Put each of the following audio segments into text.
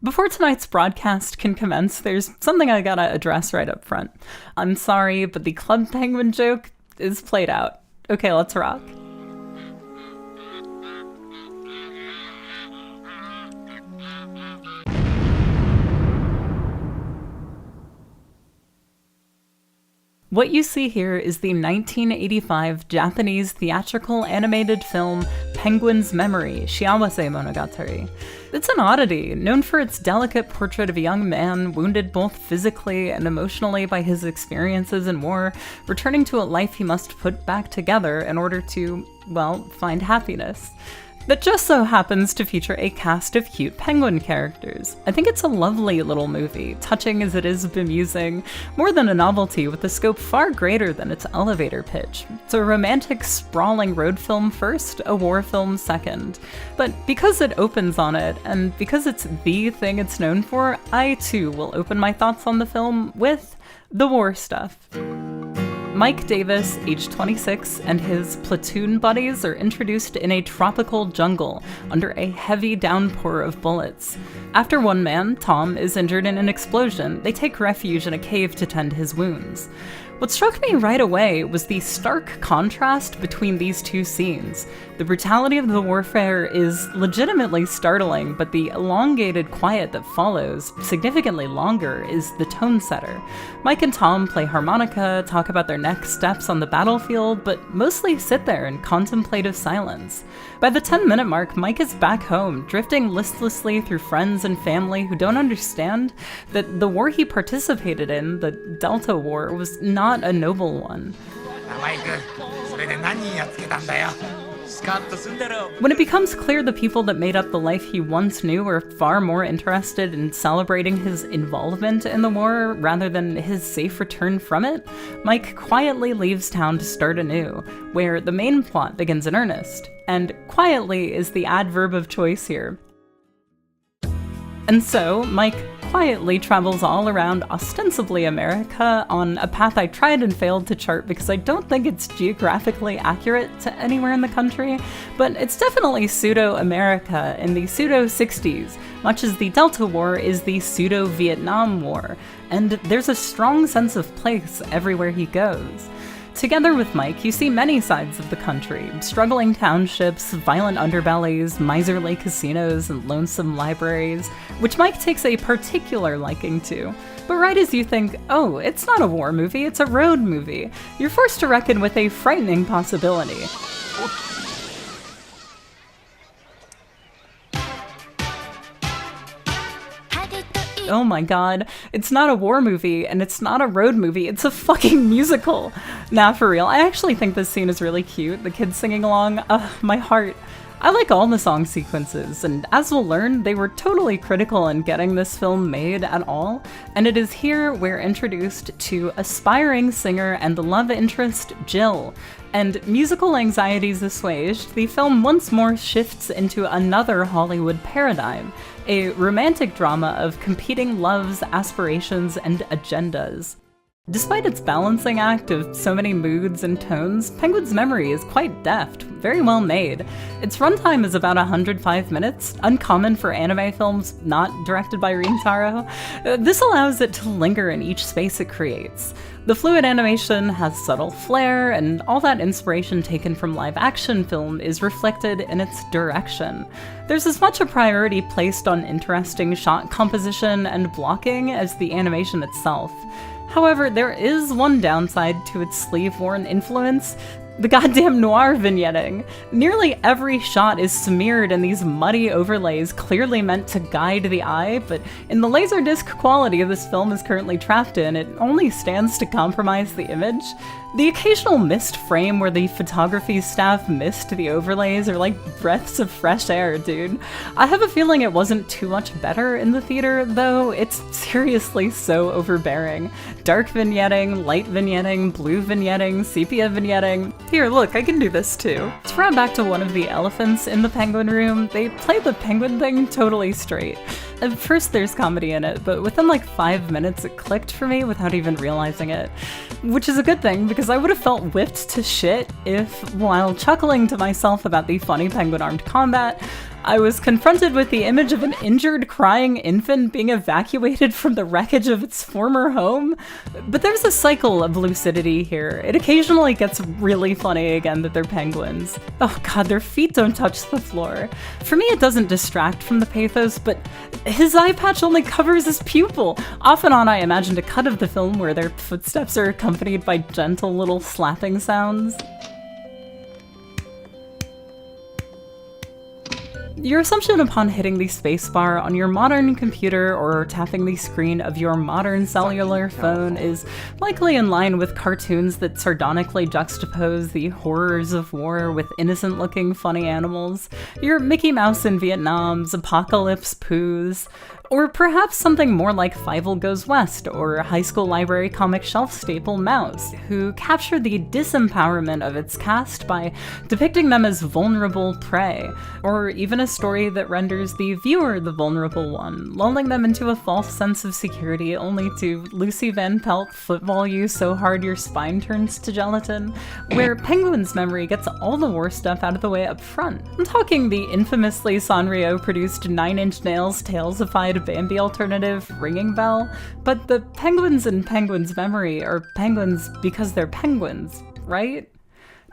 Before tonight's broadcast can commence, there's something I gotta address right up front. I'm sorry, but the Club Penguin joke is played out. Okay, let's rock. What you see here is the 1985 Japanese theatrical animated film Penguin's Memory, Shiawase Monogatari. It's an oddity, known for its delicate portrait of a young man wounded both physically and emotionally by his experiences in war, returning to a life he must put back together in order to, well, find happiness. That just so happens to feature a cast of cute penguin characters. I think it's a lovely little movie, touching as it is bemusing, more than a novelty with a scope far greater than its elevator pitch. It's a romantic, sprawling road film first, a war film second. But because it opens on it, and because it's the thing it's known for, I too will open my thoughts on the film with the war stuff. Mike Davis, age 26, and his platoon buddies are introduced in a tropical jungle under a heavy downpour of bullets. After one man, Tom, is injured in an explosion, they take refuge in a cave to tend his wounds. What struck me right away was the stark contrast between these two scenes. The brutality of the warfare is legitimately startling, but the elongated quiet that follows, significantly longer, is the tone setter. Mike and Tom play harmonica, talk about their next steps on the battlefield, but mostly sit there in contemplative silence. By the 10-minute mark, Mike is back home, drifting listlessly through friends and family who don't understand that the war he participated in, the Delta War, was not a noble one. When it becomes clear the people that made up the life he once knew were far more interested in celebrating his involvement in the war rather than his safe return from it, Mike quietly leaves town to start anew, where the main plot begins in earnest. And quietly is the adverb of choice here. And so, Mike quietly travels all around ostensibly America on a path I tried and failed to chart because I don't think it's geographically accurate to anywhere in the country, but it's definitely pseudo-America in the pseudo-60s, much as the Delta War is the pseudo-Vietnam War, and there's a strong sense of place everywhere he goes. Together with Mike, you see many sides of the country, struggling townships, violent underbellies, miserly casinos, and lonesome libraries, which Mike takes a particular liking to. But right as you think, oh, it's not a war movie, it's a road movie, you're forced to reckon with a frightening possibility. Oh my god, it's not a war movie, and it's not a road movie, it's a fucking musical! Nah, for real, I actually think this scene is really cute, the kids singing along, my heart. I like all the song sequences, and as we'll learn, they were totally critical in getting this film made at all, and it is here we're introduced to aspiring singer and love interest Jill. And musical anxieties assuaged, the film once more shifts into another Hollywood paradigm, a romantic drama of competing loves, aspirations, and agendas. Despite its balancing act of so many moods and tones, Penguin's Memory is quite deft, very well made. Its runtime is about 105 minutes, uncommon for anime films not directed by Rin Taro. This allows it to linger in each space it creates. The fluid animation has subtle flair, and all that inspiration taken from live-action film is reflected in its direction. There's as much a priority placed on interesting shot composition and blocking as the animation itself. However, there is one downside to its sleeve-worn influence: the goddamn noir vignetting. Nearly every shot is smeared in these muddy overlays clearly meant to guide the eye, but in the laserdisc quality this film is currently trapped in, it only stands to compromise the image. The occasional missed frame where the photography staff missed the overlays are like breaths of fresh air, dude. I have a feeling it wasn't too much better in the theater, though. It's seriously so overbearing. Dark vignetting, light vignetting, blue vignetting, sepia vignetting. Here, look, I can do this too. To wrap back to one of the elephants in the penguin room, they play the penguin thing totally straight. At first there's comedy in it, but within like 5 minutes it clicked for me without even realizing it. Which is a good thing, because I would have felt whipped to shit if, while chuckling to myself about the funny penguin-armed combat, I was confronted with the image of an injured, crying infant being evacuated from the wreckage of its former home. But there's a cycle of lucidity here. It occasionally gets really funny again that they're penguins. Oh god, their feet don't touch the floor. For me, it doesn't distract from the pathos, but his eye patch only covers his pupil. Off and on, I imagined a cut of the film where their footsteps are accompanied by gentle little slapping sounds. Your assumption upon hitting the spacebar on your modern computer or tapping the screen of your modern cellular phone is likely in line with cartoons that sardonically juxtapose the horrors of war with innocent-looking funny animals, your Mickey Mouse in Vietnam's Apocalypse Poos, or perhaps something more like Fievel Goes West or high school library comic shelf staple Mouse, who captured the disempowerment of its cast by depicting them as vulnerable prey, or even a story that renders the viewer the vulnerable one, lulling them into a false sense of security only to Lucy Van Pelt football you so hard your spine turns to gelatin, where Penguin's memory gets all the war stuff out of the way up front. I'm talking the infamously Sanrio-produced Nine Inch Nails Tales-ified Bambi alternative Ringing Bell, but the penguins in Penguin's memory are penguins because they're penguins, right?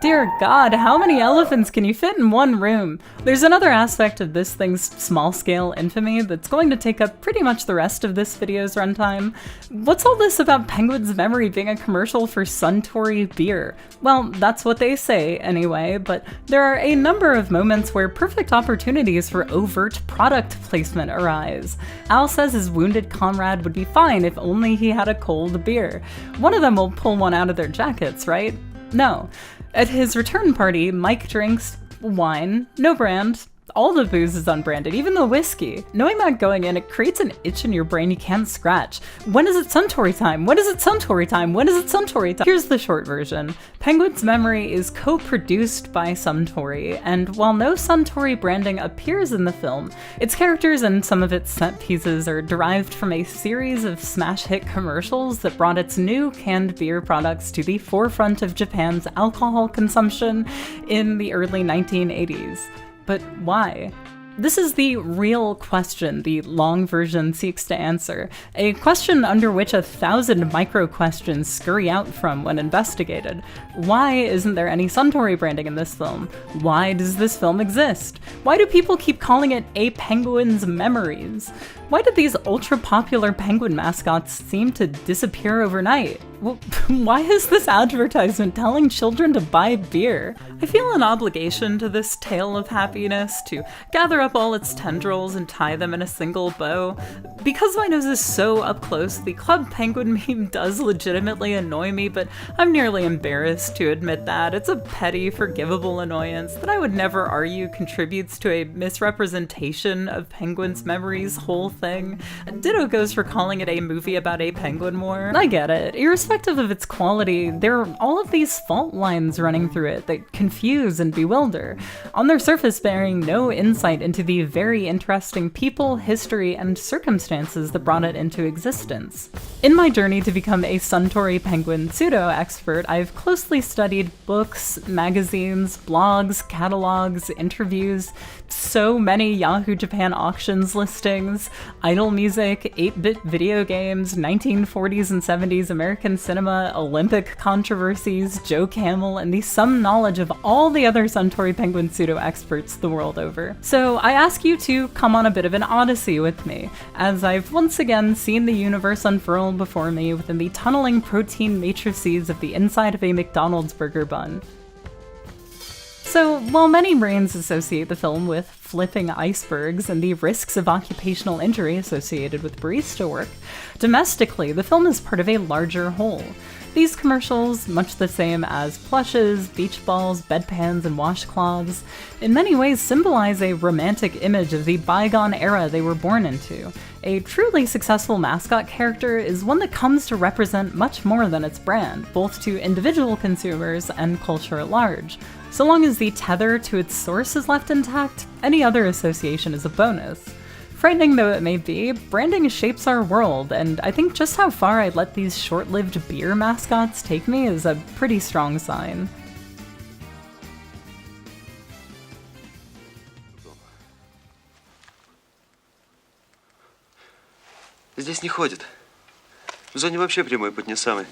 Dear God, how many elephants can you fit in one room? There's another aspect of this thing's small-scale infamy that's going to take up pretty much the rest of this video's runtime. What's all this about Penguin's memory being a commercial for Suntory beer? Well, that's what they say anyway, but there are a number of moments where perfect opportunities for overt product placement arise. Al says his wounded comrade would be fine if only he had a cold beer. One of them will pull one out of their jackets, right? No. At his return party, Mike drinks wine, no brand. All the booze is unbranded, even the whiskey. Knowing that going in, it creates an itch in your brain you can't scratch. When is it Suntory time? When is it Suntory time? When is it Suntory time? Here's the short version. Penguin's Memory is co-produced by Suntory, and while no Suntory branding appears in the film, its characters and some of its set pieces are derived from a series of smash hit commercials that brought its new canned beer products to the forefront of Japan's alcohol consumption in the early 1980s. But why? This is the real question the long version seeks to answer, a question under which 1,000 micro-questions scurry out from when investigated. Why isn't there any Suntory branding in this film? Why does this film exist? Why do people keep calling it A Penguin's Memories? Why did these ultra-popular penguin mascots seem to disappear overnight? Well, why is this advertisement telling children to buy beer? I feel an obligation to this tale of happiness to gather up all its tendrils and tie them in a single bow. Because my nose is so up close, the Club Penguin meme does legitimately annoy me, but I'm nearly embarrassed to admit that. It's a petty, forgivable annoyance that I would never argue contributes to a misrepresentation of Penguin's Memory's whole thing. Ditto goes for calling it a movie about a penguin war. I get it. Irrespective of its quality, there are all of these fault lines running through it that confuse and bewilder, on their surface bearing no insight into the very interesting people, history, and circumstances that brought it into existence. In my journey to become a Suntory Penguin pseudo-expert, I've closely studied books, magazines, blogs, catalogs, interviews, so many Yahoo Japan auctions listings, idol music, 8-bit video games, 1940s and 70s American cinema, Olympic controversies, Joe Camel, and the sum knowledge of all the other Suntory Penguin pseudo-experts the world over. So I ask you to come on a bit of an odyssey with me, as I've once again seen the universe unfurl before me within the tunneling protein matrices of the inside of a McDonald's burger bun. So, while many brains associate the film with flipping icebergs and the risks of occupational injury associated with barista work, domestically, the film is part of a larger whole. These commercials, much the same as plushes, beach balls, bedpans, and washcloths, in many ways symbolize a romantic image of the bygone era they were born into. A truly successful mascot character is one that comes to represent much more than its brand, both to individual consumers and culture at large. So long as the tether to its source is left intact, any other association is a bonus. Frightening though it may be, branding shapes our world, and I think just how far I'd let these short-lived beer mascots take me is a pretty strong sign. Здесь не ходит. В зоне вообще прямой путь не самый.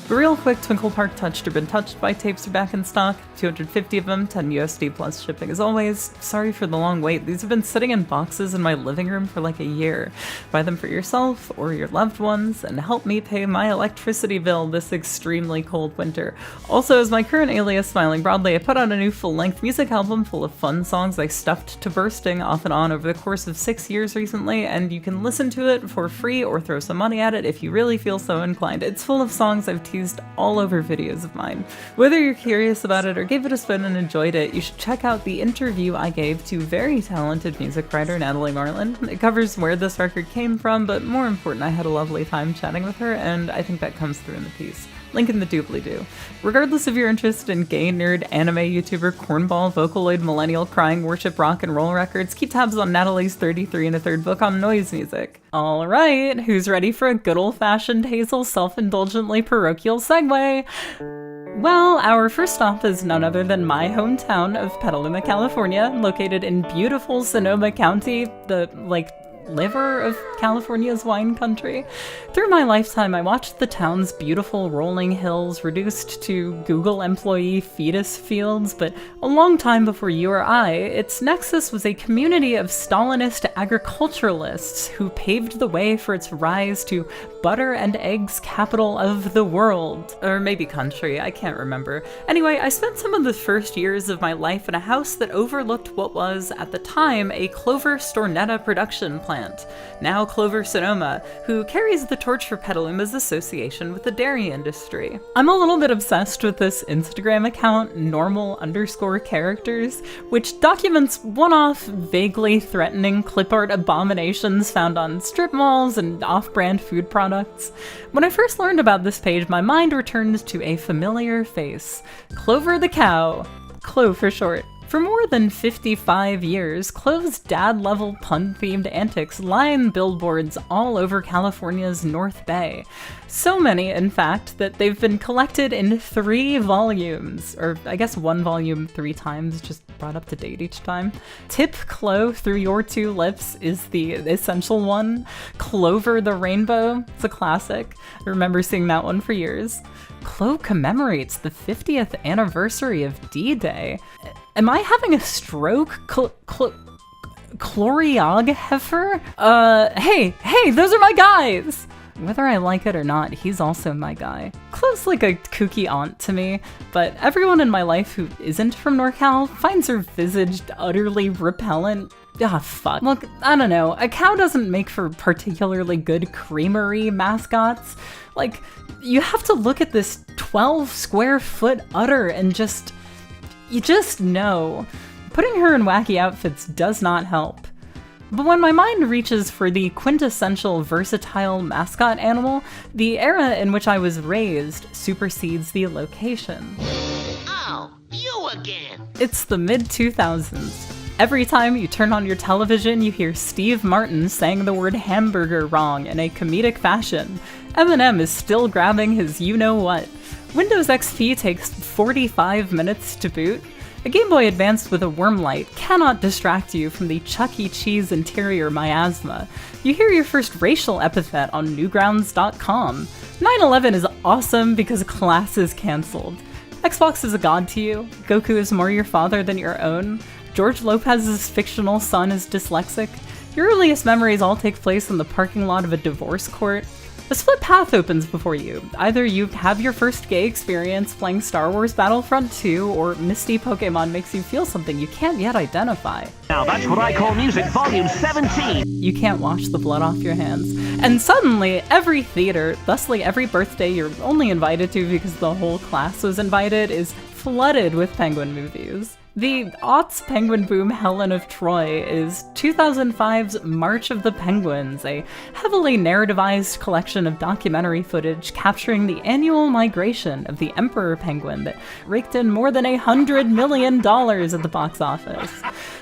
But real quick, Twinkle Park Touched or Been Touched by tapes are back in stock. 250 of them, 10 USD plus shipping as always. Sorry for the long wait. These have been sitting in boxes in my living room for like a year. Buy them for yourself or your loved ones and help me pay my electricity bill this extremely cold winter. Also, as my current alias Smiling Broadly, I put out a new full-length music album full of fun songs I stuffed to bursting off and on over the course of 6 years recently, and you can listen to it for free or throw some money at it if you really feel so inclined. It's full of songs I've teased all over videos of mine. Whether you're curious about it or gave it a spin and enjoyed it, you should check out the interview I gave to very talented music writer Natalie Marlin. It covers where this record came from, but more important, I had a lovely time chatting with her, and I think that comes through in the piece. Link in the doobly-doo. Regardless of your interest in gay, nerd, anime, YouTuber, cornball, Vocaloid, millennial, crying, worship, rock and roll records, keep tabs on Natalie's 33 1/3 book on noise music. Alright, who's ready for a good old-fashioned Hazel self-indulgently parochial segue? Well, our first stop is none other than my hometown of Petaluma, California, located in beautiful Sonoma County, the, liver of California's wine country. Through my lifetime, I watched the town's beautiful rolling hills reduced to Google employee fetus fields, but a long time before you or I, its nexus was a community of Stalinist agriculturalists who paved the way for its rise to butter and eggs capital of the world. Or maybe country, I can't remember. Anyway, I spent some of the first years of my life in a house that overlooked what was, at the time, a Clover Stornetta production plant. Now Clover Sonoma, who carries the torch for Petaluma's association with the dairy industry. I'm a little bit obsessed with this Instagram account, normal_characters, which documents one-off, vaguely threatening clip art abominations found on strip malls and off-brand food products. When I first learned about this page, my mind returned to a familiar face. Clover the cow. Clo for short. For more than 55 years, Clove's dad-level pun-themed antics line billboards all over California's North Bay. So many, in fact, that they've been collected in 3 volumes, or I guess 1 volume 3 times, just brought up to date each time. Tip Clo Through Your 2 Lips is the essential one. Clover the Rainbow, it's a classic. I remember seeing that one for years. Clo commemorates the 50th anniversary of D-Day. Am I having a stroke? Choreographer? Hey, those are my guys! Whether I like it or not, he's also my guy. Clo's like a kooky aunt to me, but everyone in my life who isn't from NorCal finds her visage utterly repellent. Ah, fuck. Look, I don't know, a cow doesn't make for particularly good creamery mascots. Like, you have to look at this 12 square foot udder and you just know. Putting her in wacky outfits does not help. But when my mind reaches for the quintessential versatile mascot animal, the era in which I was raised supersedes the location. Oh, you again! It's the mid-2000s. Every time you turn on your television, you hear Steve Martin saying the word hamburger wrong in a comedic fashion. Eminem is still grabbing his you-know-what. Windows XP takes 45 minutes to boot. A Game Boy Advance with a worm light cannot distract you from the Chuck E. Cheese interior miasma. You hear your first racial epithet on Newgrounds.com. 9/11 is awesome because class is cancelled. Xbox is a god to you. Goku is more your father than your own. George Lopez's fictional son is dyslexic. Your earliest memories all take place in the parking lot of a divorce court. A split path opens before you. Either you have your first gay experience playing Star Wars Battlefront 2, or Misty Pokemon makes you feel something you can't yet identify. Now that's what I call music volume 17! You can't wash the blood off your hands. And suddenly, every theater, thusly every birthday you're only invited to because the whole class was invited, is flooded with Penguin movies. The aughts Penguin boom Helen of Troy is 2005's March of the Penguins, a heavily narrativized collection of documentary footage capturing the annual migration of the emperor penguin that raked in more than $100 million at the box office.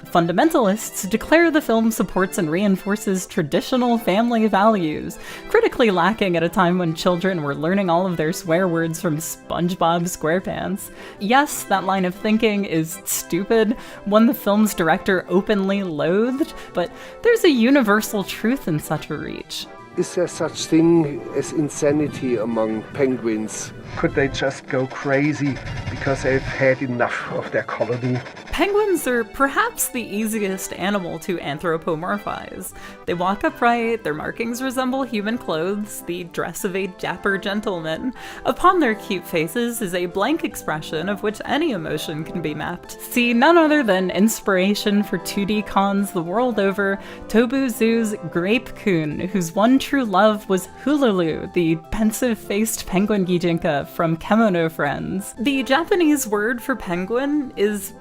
Fundamentalists declare the film supports and reinforces traditional family values, critically lacking at a time when children were learning all of their swear words from SpongeBob SquarePants. Yes, that line of thinking is stupid, one the film's director openly loathed, but there's a universal truth in such a reach. Is there such thing as insanity among penguins? Could they just go crazy because they've had enough of their colony? Penguins are perhaps the easiest animal to anthropomorphize. They walk upright, their markings resemble human clothes, the dress of a dapper gentleman. Upon their cute faces is a blank expression of which any emotion can be mapped. See none other than inspiration for 2D cons the world over, Tobu Zoo's Grape Coon, whose one true love was Hululu, the pensive-faced penguin Gijinka from Kemono Friends. The Japanese word for penguin is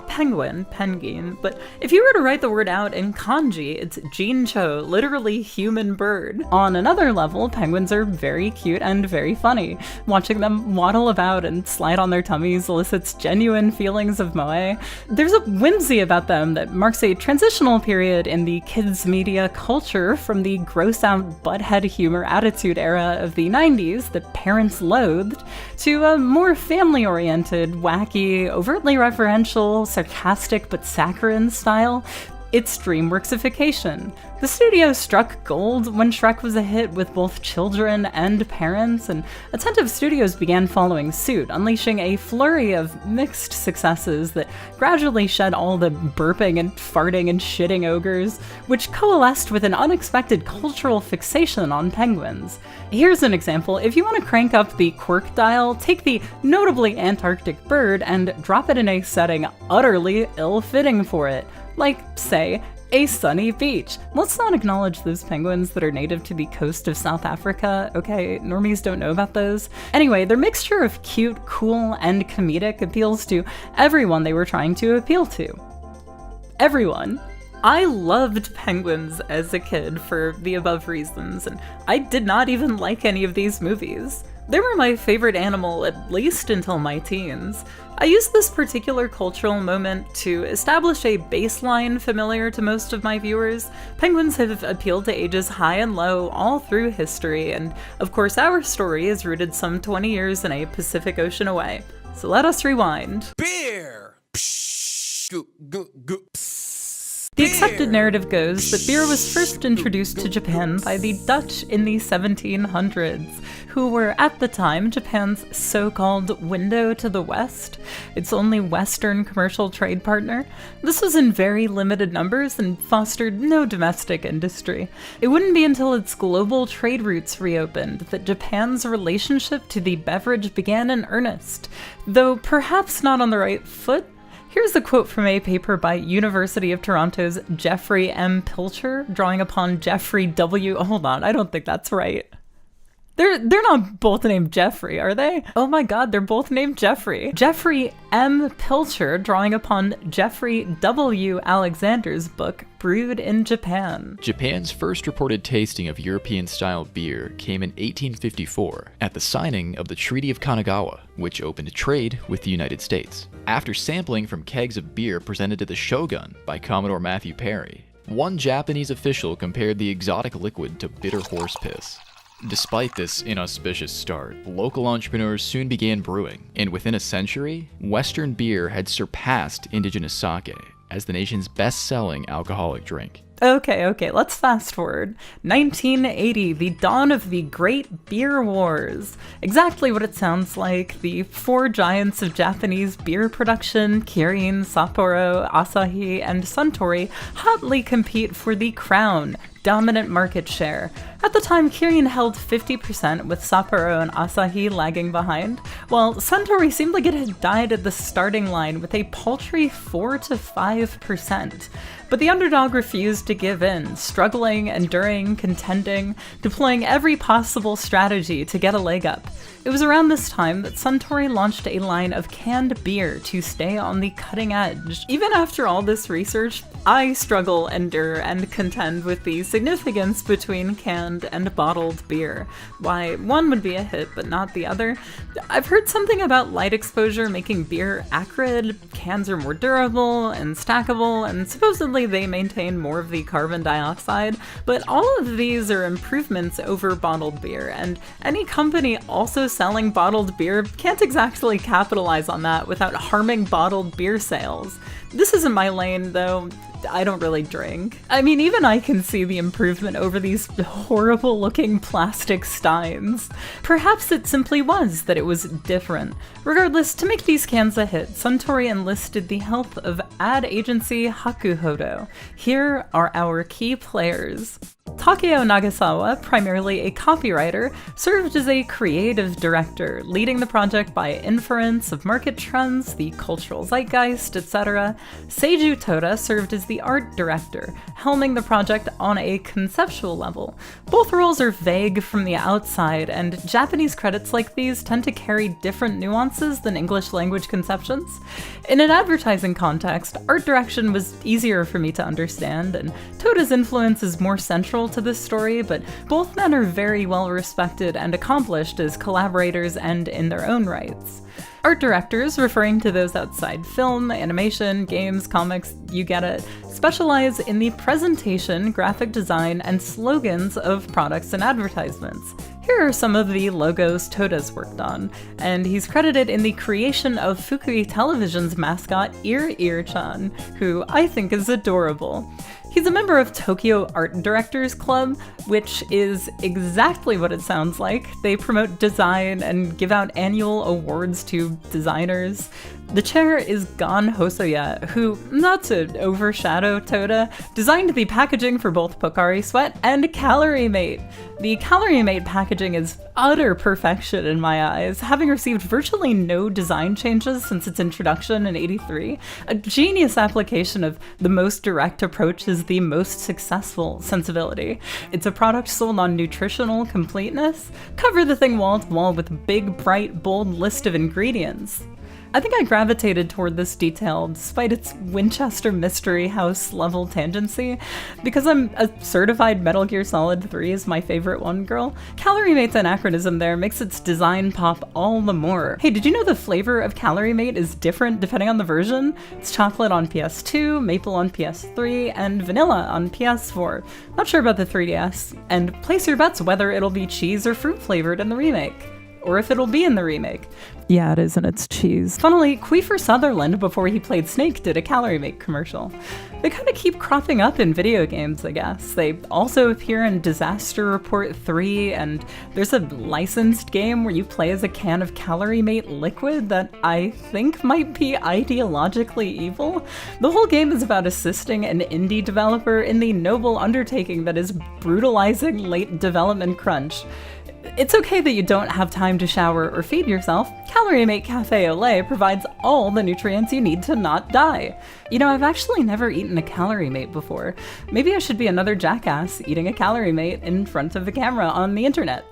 penguin, pengin, but if you were to write the word out in kanji, it's jincho, literally human bird. On another level, penguins are very cute and very funny. Watching them waddle about and slide on their tummies elicits genuine feelings of moe. There's a whimsy about them that marks a transitional period in the kids' media culture from the gross-out butthead humor attitude era of the 90s that parents loathed, to a more family-oriented, wacky, overtly referential, sarcastic but saccharine style. It's DreamWorksification. The studio struck gold when Shrek was a hit with both children and parents, and attentive studios began following suit, unleashing a flurry of mixed successes that gradually shed all the burping and farting and shitting ogres, which coalesced with an unexpected cultural fixation on penguins. Here's an example. If you want to crank up the quirk dial, take the notably Antarctic bird and drop it in a setting utterly ill-fitting for it. Like, say, a sunny beach. Let's not acknowledge those penguins that are native to the coast of South Africa, okay? Normies don't know about those. Anyway, their mixture of cute, cool, and comedic appeals to everyone they were trying to appeal to. Everyone. I loved penguins as a kid for the above reasons, and I did not even like any of these movies. They were my favorite animal at least until my teens. I used this particular cultural moment to establish a baseline familiar to most of my viewers. Penguins have appealed to ages high and low all through history, and of course our story is rooted some 20 years in a Pacific Ocean away. So let us rewind. Beer! Psh, goo, goo, goo, pss. The accepted narrative goes that beer was first introduced to Japan by the Dutch in the 1700s, who were at the time Japan's so-called window to the West, its only Western commercial trade partner. This was in very limited numbers and fostered no domestic industry. It wouldn't be until its global trade routes reopened that Japan's relationship to the beverage began in earnest, though perhaps not on the right foot. Here's a quote from a paper by University of Toronto's Jeffrey M. Pilcher, drawing upon Jeffrey W. Hold on, I don't think that's right. They're not both named Jeffrey, are they? Oh my god, they're both named Jeffrey. Jeffrey M. Pilcher, drawing upon Jeffrey W. Alexander's book, Brewed in Japan. Japan's first reported tasting of European-style beer came in 1854 at the signing of the Treaty of Kanagawa, which opened trade with the United States. After sampling from kegs of beer presented to the Shogun by Commodore Matthew Perry, one Japanese official compared the exotic liquid to bitter horse piss. Despite this inauspicious start, local entrepreneurs soon began brewing, and within a century, Western beer had surpassed indigenous sake as the nation's best-selling alcoholic drink. Okay, let's fast forward. 1980, the dawn of the Great Beer Wars. Exactly what it sounds like. The four giants of Japanese beer production, Kirin, Sapporo, Asahi, and Suntory, hotly compete for the crown, dominant market share. At the time, Kirin held 50%, with Sapporo and Asahi lagging behind, while Suntory seemed like it had died at the starting line with a paltry 4 to 5%. But the underdog refused to give in, struggling, enduring, contending, deploying every possible strategy to get a leg up. It was around this time that Suntory launched a line of canned beer to stay on the cutting edge. Even after all this research, I struggle, endure, and contend with the significance between canned and bottled beer. Why one would be a hit but not the other? I've heard something about light exposure making beer acrid, cans are more durable and stackable, and supposedly they maintain more of the carbon dioxide, but all of these are improvements over bottled beer, and any company also selling bottled beer can't exactly capitalize on that without harming bottled beer sales. This isn't my lane, though. I don't really drink. I mean, even I can see the improvement over these horrible looking plastic steins. Perhaps it simply was that it was different. Regardless, to make these cans a hit, Suntory enlisted the help of ad agency Hakuhodo. Here are our key players. Takeo Nagasawa, primarily a copywriter, served as a creative director, leading the project by inference of market trends, the cultural zeitgeist, etc. Seiju Toda served as the art director, helming the project on a conceptual level. Both roles are vague from the outside, and Japanese credits like these tend to carry different nuances than English language conceptions. In an advertising context, art direction was easier for me to understand, and Toda's influence is more central to this story, but both men are very well respected and accomplished as collaborators and in their own rights. Art directors, referring to those outside film, animation, games, comics, you get it, specialize in the presentation, graphic design, and slogans of products and advertisements. Here are some of the logos Toda's worked on, and he's credited in the creation of Fukui Television's mascot Ear-Ear-chan, who I think is adorable. He's a member of Tokyo Art Directors Club, which is exactly what it sounds like. They promote design and give out annual awards to designers. The chair is Gon Hosoya, who, not to overshadow Toda, designed the packaging for both Pocari Sweat and Calorie Mate. The Calorie Mate packaging is utter perfection in my eyes, having received virtually no design changes since its introduction in '83. A genius application of the most direct approach is the most successful sensibility. It's a product sold on nutritional completeness. Cover the thing wall to wall with a big, bright, bold list of ingredients. I think I gravitated toward this detail despite its Winchester Mystery House level tangency. Because I'm a certified Metal Gear Solid 3 is my favorite one, girl, Calorie Mate's anachronism there makes its design pop all the more. Hey, did you know the flavor of Calorie Mate is different depending on the version? It's chocolate on PS2, maple on PS3, and vanilla on PS4. Not sure about the 3DS. And place your bets whether it'll be cheese or fruit flavored in the remake. Or if it'll be in the remake. Yeah, it is, and it's cheese. Funnily, Kiefer Sutherland, before he played Snake, did a Calorie Mate commercial. They kind of keep cropping up in video games, I guess. They also appear in Disaster Report 3, and there's a licensed game where you play as a can of Calorie Mate liquid that I think might be ideologically evil. The whole game is about assisting an indie developer in the noble undertaking that is brutalizing late development crunch. It's okay that you don't have time to shower or feed yourself. Calorie Mate Cafe au lait provides all the nutrients you need to not die. You know, I've actually never eaten a Calorie Mate before. Maybe I should be another jackass eating a Calorie Mate in front of the camera on the internet.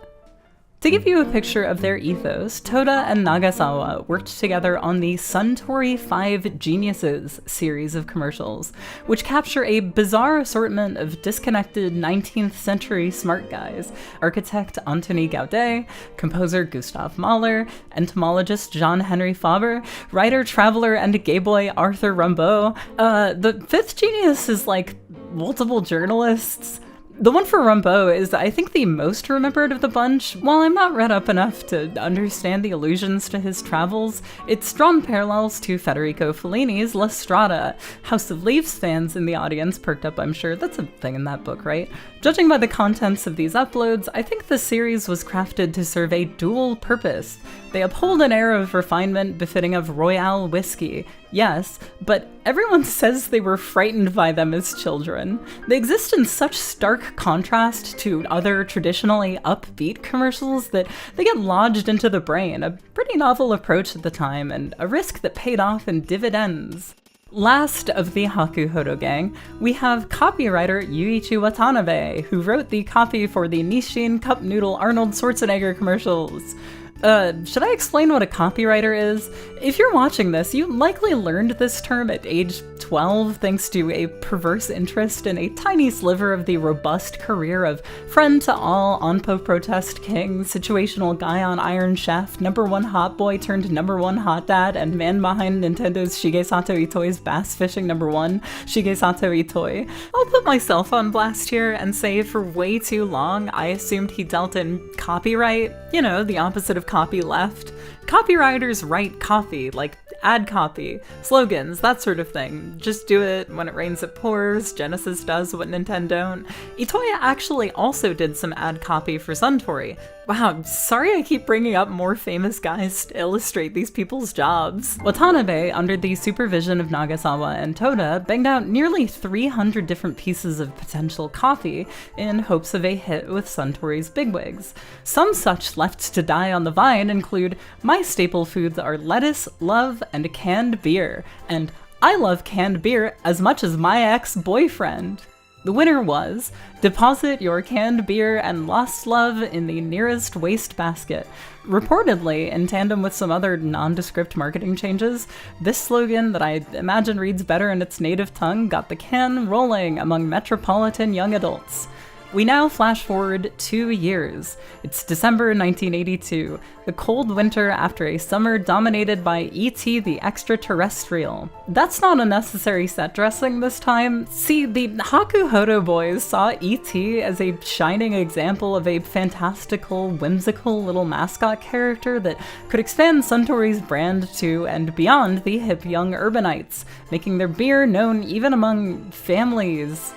To give you a picture of their ethos, Toda and Nagasawa worked together on the Suntory 5 Geniuses series of commercials, which capture a bizarre assortment of disconnected 19th century smart guys: architect Antony Gaudet, composer Gustav Mahler, entomologist Jean-Henry Faber, writer, traveler, and gay boy Arthur Rimbaud. The fifth genius is like multiple journalists. The one for Rimbaud is, I think, the most remembered of the bunch. While I'm not read up enough to understand the allusions to his travels, it's drawn parallels to Federico Fellini's La Strada. House of Leaves fans in the audience perked up, I'm sure. That's a thing in that book, right? Judging by the contents of these uploads, I think the series was crafted to serve a dual purpose. They uphold an air of refinement befitting of Royale whiskey, yes, but everyone says they were frightened by them as children. They exist in such stark contrast to other traditionally upbeat commercials that they get lodged into the brain, a pretty novel approach at the time, and a risk that paid off in dividends. Last of the Hakuhodo gang, we have copywriter Yuichi Watanabe, who wrote the copy for the Nissin Cup Noodle Arnold Schwarzenegger commercials. Should I explain what a copywriter is? If you're watching this, you likely learned this term at age 12 thanks to a perverse interest in a tiny sliver of the robust career of friend to all, Onpo protest king, situational guy on Iron Chef, #1 hot boy turned #1 hot dad, and man behind Nintendo's Shigesato Itoi's bass fishing #1, Shigesato Itoi. I'll put myself on blast here and say for way too long I assumed he dealt in copyright, you know, the opposite of copyleft. Copywriters write copy, like ad copy, slogans, that sort of thing. Just do it, when it rains it pours, Genesis does what Nintendo don't. Itoya actually also did some ad copy for Suntory. Wow, sorry I keep bringing up more famous guys to illustrate these people's jobs. Watanabe, under the supervision of Nagasawa and Toda, banged out nearly 300 different pieces of potential copy in hopes of a hit with Suntory's bigwigs. Some such left to die on the vine include "My staple foods are lettuce, love, and canned beer," and "I love canned beer as much as my ex-boyfriend." The winner was "Deposit your canned beer and lost love in the nearest wastebasket." Reportedly, in tandem with some other nondescript marketing changes, this slogan that I imagine reads better in its native tongue got the can rolling among metropolitan young adults. We now flash forward 2 years. It's December 1982, the cold winter after a summer dominated by E.T. the Extraterrestrial. That's not unnecessary set dressing this time. See, the Hakuhodo boys saw E.T. as a shining example of a fantastical, whimsical little mascot character that could expand Suntory's brand to and beyond the hip young urbanites, making their beer known even among families.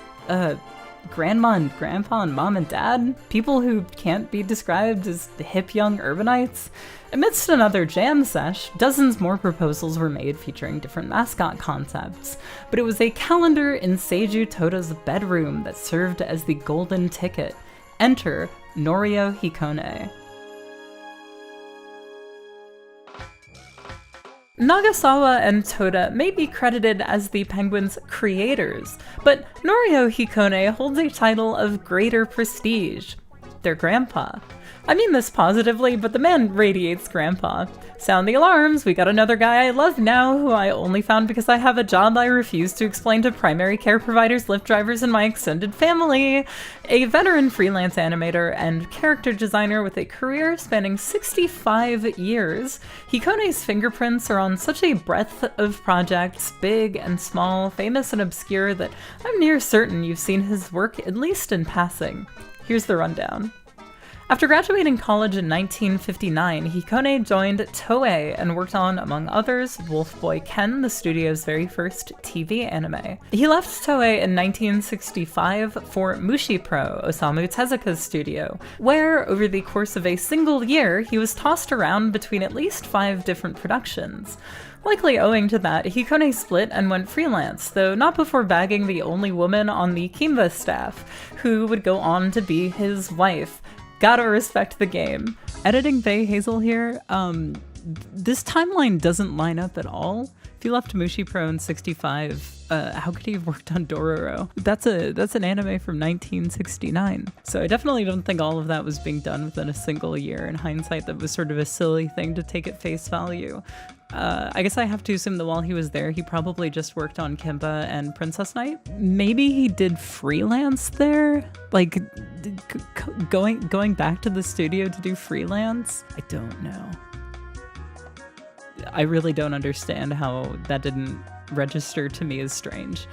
Grandma and grandpa and mom and dad? People who can't be described as hip young urbanites? Amidst another jam sesh, dozens more proposals were made featuring different mascot concepts, but it was a calendar in Seiju Toda's bedroom that served as the golden ticket. Enter Norio Hikone. Nagasawa and Toda may be credited as the Penguins' creators, but Norio Hikone holds a title of greater prestige. Their grandpa. I mean this positively, but the man radiates grandpa. Sound the alarms, we got another guy I love now who I only found because I have a job I refuse to explain to primary care providers, Lyft drivers, and my extended family. A veteran freelance animator and character designer with a career spanning 65 years, Hikone's fingerprints are on such a breadth of projects, big and small, famous and obscure, that I'm near certain you've seen his work at least in passing. Here's the rundown. After graduating college in 1959, Hikone joined Toei and worked on, among others, Wolf Boy Ken, the studio's very first TV anime. He left Toei in 1965 for Mushi Pro, Osamu Tezuka's studio, where, over the course of a single year, he was tossed around between at least 5 different productions. Likely owing to that, Hikone split and went freelance, though not before bagging the only woman on the Kimba staff, who would go on to be his wife. Gotta respect the game. Editing Bay Hazel here, this timeline doesn't line up at all. If he left Mushi Pro in 65, how could he have worked on Dororo? That's an anime from 1969. So I definitely don't think all of that was being done within a single year. In hindsight, that was sort of a silly thing to take at face value. I guess I have to assume that while he was there, he probably just worked on Kimba and Princess Knight. Maybe he did freelance there? Like, going back to the studio to do freelance? I don't know. I really don't understand how that didn't register to me as strange.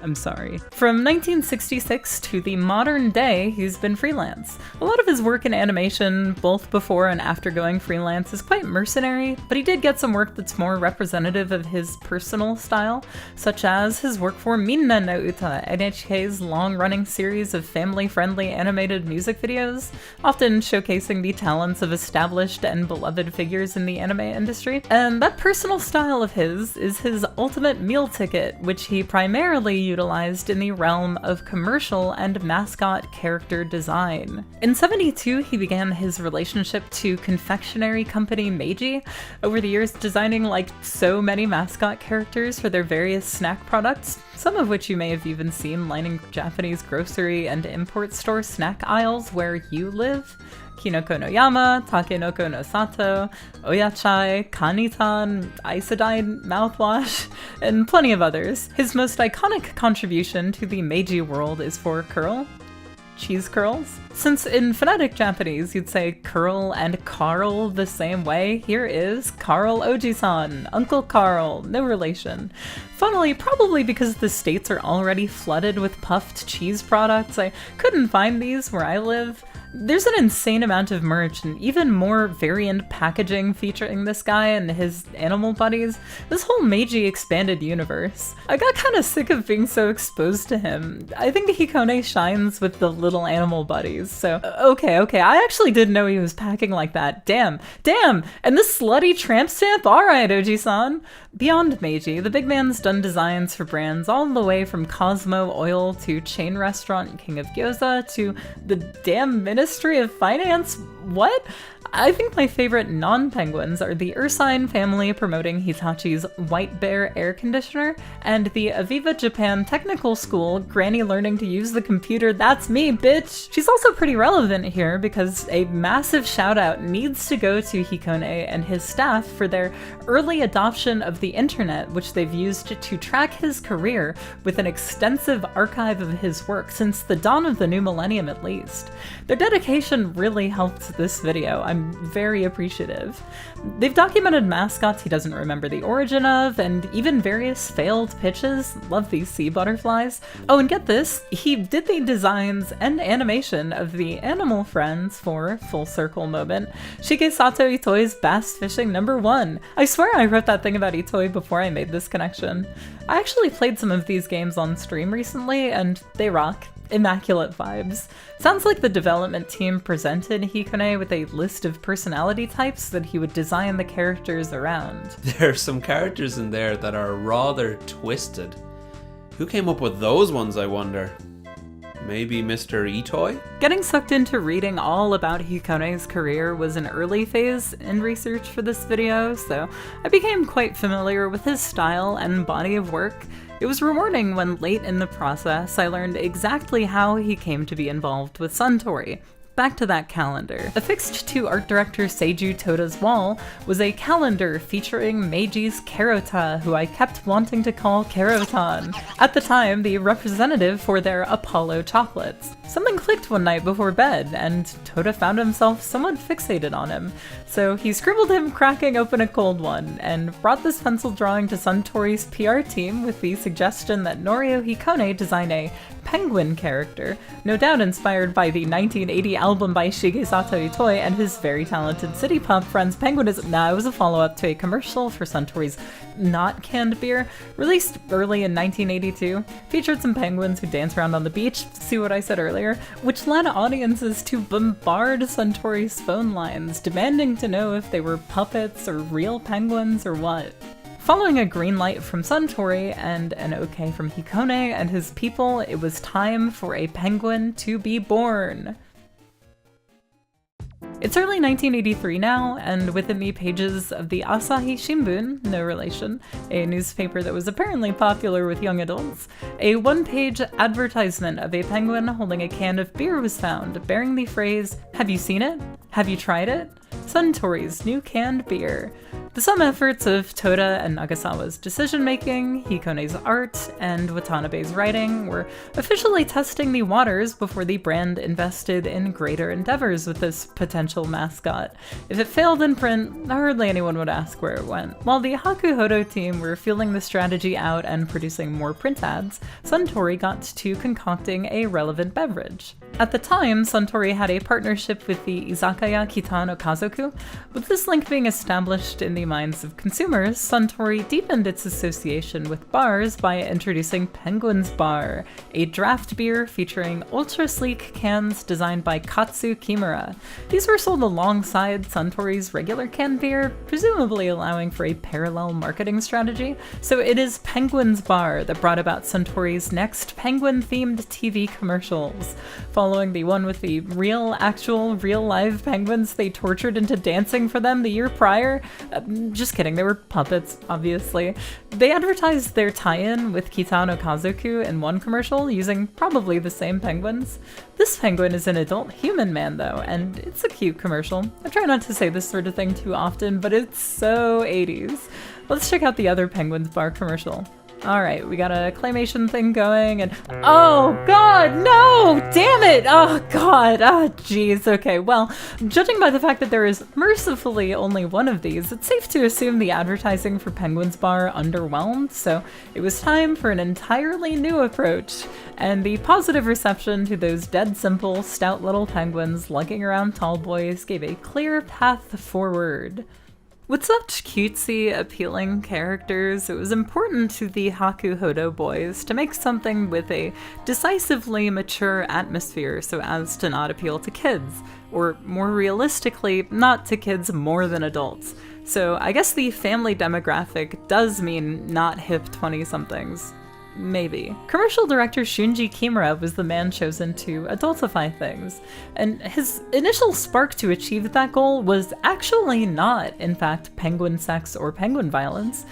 I'm sorry. From 1966 to the modern day, he's been freelance. A lot of his work in animation, both before and after going freelance, is quite mercenary, but he did get some work that's more representative of his personal style, such as his work for Minna no Uta, NHK's long-running series of family-friendly animated music videos, often showcasing the talents of established and beloved figures in the anime industry. And that personal style of his is his ultimate meal ticket, which he primarily utilized in the realm of commercial and mascot character design. In 72, he began his relationship to confectionery company Meiji, over the years designing like so many mascot characters for their various snack products, some of which you may have even seen lining Japanese grocery and import store snack aisles where you live. Kinoko no Yama, Takenoko no Sato, Oyachai, Kanitan, Isodyne mouthwash, and plenty of others. His most iconic contribution to the Meiji world is for Curl, cheese curls. Since in phonetic Japanese you'd say Curl and Carl the same way, here is Carl Oji-san, Uncle Carl, no relation. Funnily, probably because the states are already flooded with puffed cheese products, I couldn't find these where I live. There's an insane amount of merch and even more variant packaging featuring this guy and his animal buddies. This whole Meiji expanded universe. I got kind of sick of being so exposed to him. I think Hikone shines with the little animal buddies, so okay, I actually didn't know he was packing like that. Damn, and this slutty tramp stamp? Alright, Oji-san. Beyond Meiji, the big man's done designs for brands all the way from Cosmo Oil to chain restaurant King of Gyoza to the damn Ministry of Finance? What? I think my favorite non-penguins are the Ursine family promoting Hitachi's White Bear air conditioner, and the Aviva Japan Technical School granny learning to use the computer. That's me, bitch! She's also pretty relevant here because a massive shout out needs to go to Hikone and his staff for their early adoption of the internet, which they've used to track his career with an extensive archive of his work since the dawn of the new millennium at least. Their dedication really helped this video. I'm very appreciative. They've documented mascots he doesn't remember the origin of, and even various failed pitches. Love these sea butterflies. Oh, and get this, he did the designs and animation of the animal friends for Full Circle Moment, Shigesato Itoi's Bass Fishing #1. I swear I wrote that thing about Itoi before I made this connection. I actually played some of these games on stream recently, and they rock. Immaculate vibes. Sounds like the development team presented Hikone with a list of personality types that he would design the characters around. There are some characters in there that are rather twisted. Who came up with those ones, I wonder? Maybe Mr. Itoi? Getting sucked into reading all about Hikone's career was an early phase in research for this video, so I became quite familiar with his style and body of work. It was rewarding when late in the process I learned exactly how he came to be involved with Suntory. Back to that calendar. Affixed to art director Seiju Toda's wall was a calendar featuring Meiji's Carota, who I kept wanting to call Carotan. At the time, the representative for their Apollo chocolates. Something clicked one night before bed, and Toda found himself somewhat fixated on him. So he scribbled him cracking open a cold one, and brought this pencil drawing to Suntory's PR team with the suggestion that Norio Hikone design a penguin character, no doubt inspired by the 1980 album by Shigesato Itoi and his very talented city pop friends Penguinism. Nah, it was a follow-up to a commercial for Suntory's not canned beer, released early in 1982, featured some penguins who dance around on the beach, see what I said earlier, which led audiences to bombard Suntory's phone lines, demanding to know if they were puppets or real penguins or what. Following a green light from Suntory and an okay from Hikone and his people, it was time for a penguin to be born. It's early 1983 now, and within the pages of the Asahi Shimbun, no relation, a newspaper that was apparently popular with young adults, a one-page advertisement of a penguin holding a can of beer was found, bearing the phrase, "Have you seen it? Have you tried it? Suntory's new canned beer." The sum efforts of Toda and Nagasawa's decision-making, Hikone's art, and Watanabe's writing were officially testing the waters before the brand invested in greater endeavors with this potential mascot. If it failed in print, hardly anyone would ask where it went. While the Hakuhodo team were feeling the strategy out and producing more print ads, Suntory got to concocting a relevant beverage. At the time, Suntory had a partnership with the Izakaya Kitano Kazoku. With this link being established in the minds of consumers, Suntory deepened its association with bars by introducing Penguin's Bar, a draft beer featuring ultra-sleek cans designed by Katsu Kimura. These were sold alongside Suntory's regular canned beer, presumably allowing for a parallel marketing strategy. So it is Penguin's Bar that brought about Suntory's next penguin-themed TV commercials. Following the one with the real live penguins they tortured into dancing for them the year prior. Just kidding, they were puppets, obviously. They advertised their tie-in with Kitano Kazoku in one commercial using probably the same penguins. This penguin is an adult human man though, and it's a cute commercial. I try not to say this sort of thing too often, but it's so 80s. Let's check out the other Penguins Bar commercial. Alright, we got a claymation thing going, and oh god, no! Damn it! Oh god, jeez, okay, well, judging by the fact that there is mercifully only one of these, it's safe to assume the advertising for Penguin's Bar underwhelmed, so it was time for an entirely new approach, and the positive reception to those dead simple, stout little penguins lugging around tall boys gave a clear path forward. With such cutesy, appealing characters, it was important to the Hakuhodo boys to make something with a decisively mature atmosphere so as to not appeal to kids, or more realistically, not to kids more than adults. So I guess the family demographic does mean not hip 20-somethings. Maybe. Commercial director Shunji Kimura was the man chosen to adultify things, and his initial spark to achieve that goal was actually not, in fact, penguin sex or penguin violence.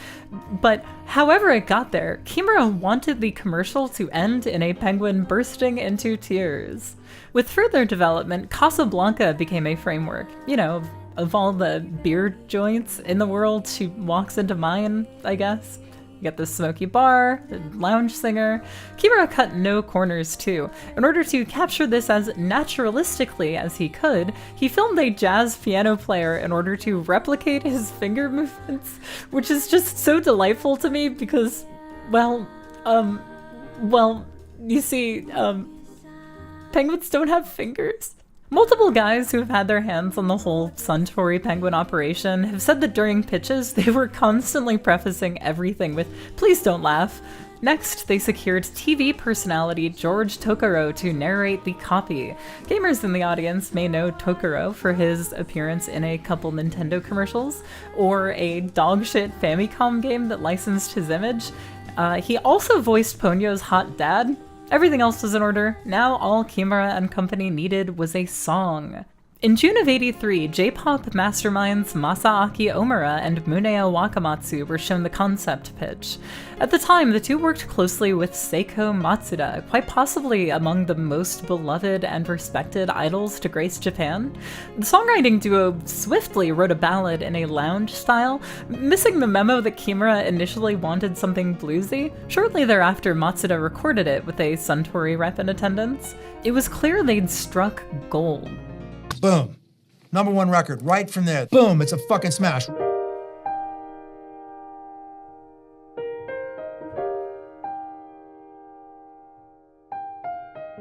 But however it got there, Kimura wanted the commercial to end in a penguin bursting into tears. With further development, Casablanca became a framework, of all the beer joints in the world, she walks into mine, I guess. You get the smoky bar, the lounge singer. Kimura cut no corners too. In order to capture this as naturalistically as he could, he filmed a jazz piano player in order to replicate his finger movements, which is just so delightful to me because, you see, penguins don't have fingers. Multiple guys who have had their hands on the whole Suntory penguin operation have said that during pitches they were constantly prefacing everything with "please don't laugh." Next, they secured TV personality George Tokaro to narrate the copy. Gamers in the audience may know Tokaro for his appearance in a couple Nintendo commercials, or a dogshit Famicom game that licensed his image. He also voiced Ponyo's hot dad. Everything else was in order. Now all Kimura and company needed was a song. In June of '83, J-pop masterminds Masaaki Omura and Muneo Wakamatsu were shown the concept pitch. At the time, the two worked closely with Seiko Matsuda, quite possibly among the most beloved and respected idols to grace Japan. The songwriting duo swiftly wrote a ballad in a lounge style, missing the memo that Kimura initially wanted something bluesy. Shortly thereafter, Matsuda recorded it with a Suntory rep in attendance. It was clear they'd struck gold. Boom. #1 record, right from there. Boom, it's a fucking smash.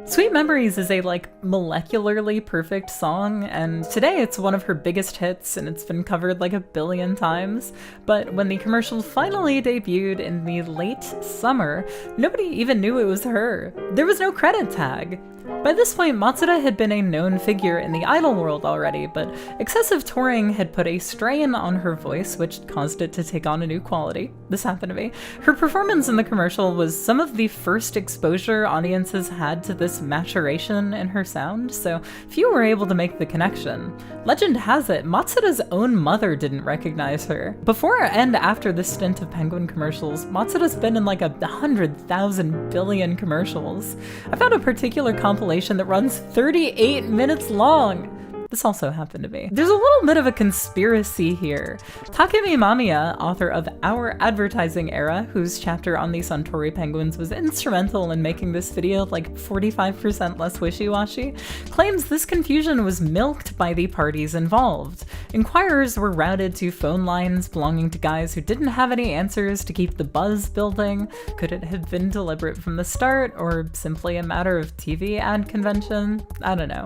Sweet Memories is a, molecularly perfect song, and today it's one of her biggest hits, and it's been covered 1 billion times. But when the commercial finally debuted in the late summer, nobody even knew it was her. There was no credit tag. By this point, Matsuda had been a known figure in the idol world already, but excessive touring had put a strain on her voice, which caused it to take on a new quality. This happened to me. Her performance in the commercial was some of the first exposure audiences had to this maturation in her sound, so few were able to make the connection. Legend has it, Matsuda's own mother didn't recognize her. Before and after this stint of Penguin commercials, Matsuda's been in 100,000 billion commercials. I found a particular compilation that runs 38 minutes long. This also happened to me. There's a little bit of a conspiracy here. Takemi Mamiya, author of Our Advertising Era, whose chapter on the Suntory Penguins was instrumental in making this video 45% less wishy-washy, claims this confusion was milked by the parties involved. Inquirers were routed to phone lines belonging to guys who didn't have any answers to keep the buzz building. Could it have been deliberate from the start, or simply a matter of TV ad convention? I don't know.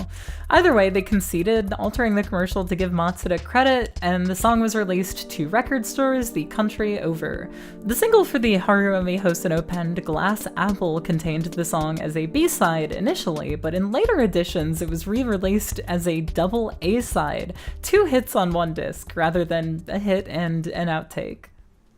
Either way, they conceded, altering the commercial to give Matsuda credit, and the song was released to record stores the country over. The single for the Haruomi Hosono penned Glass Apple contained the song as a B-side initially, but in later editions it was re-released as a double A-side, 2 hits on one disc, rather than a hit and an outtake.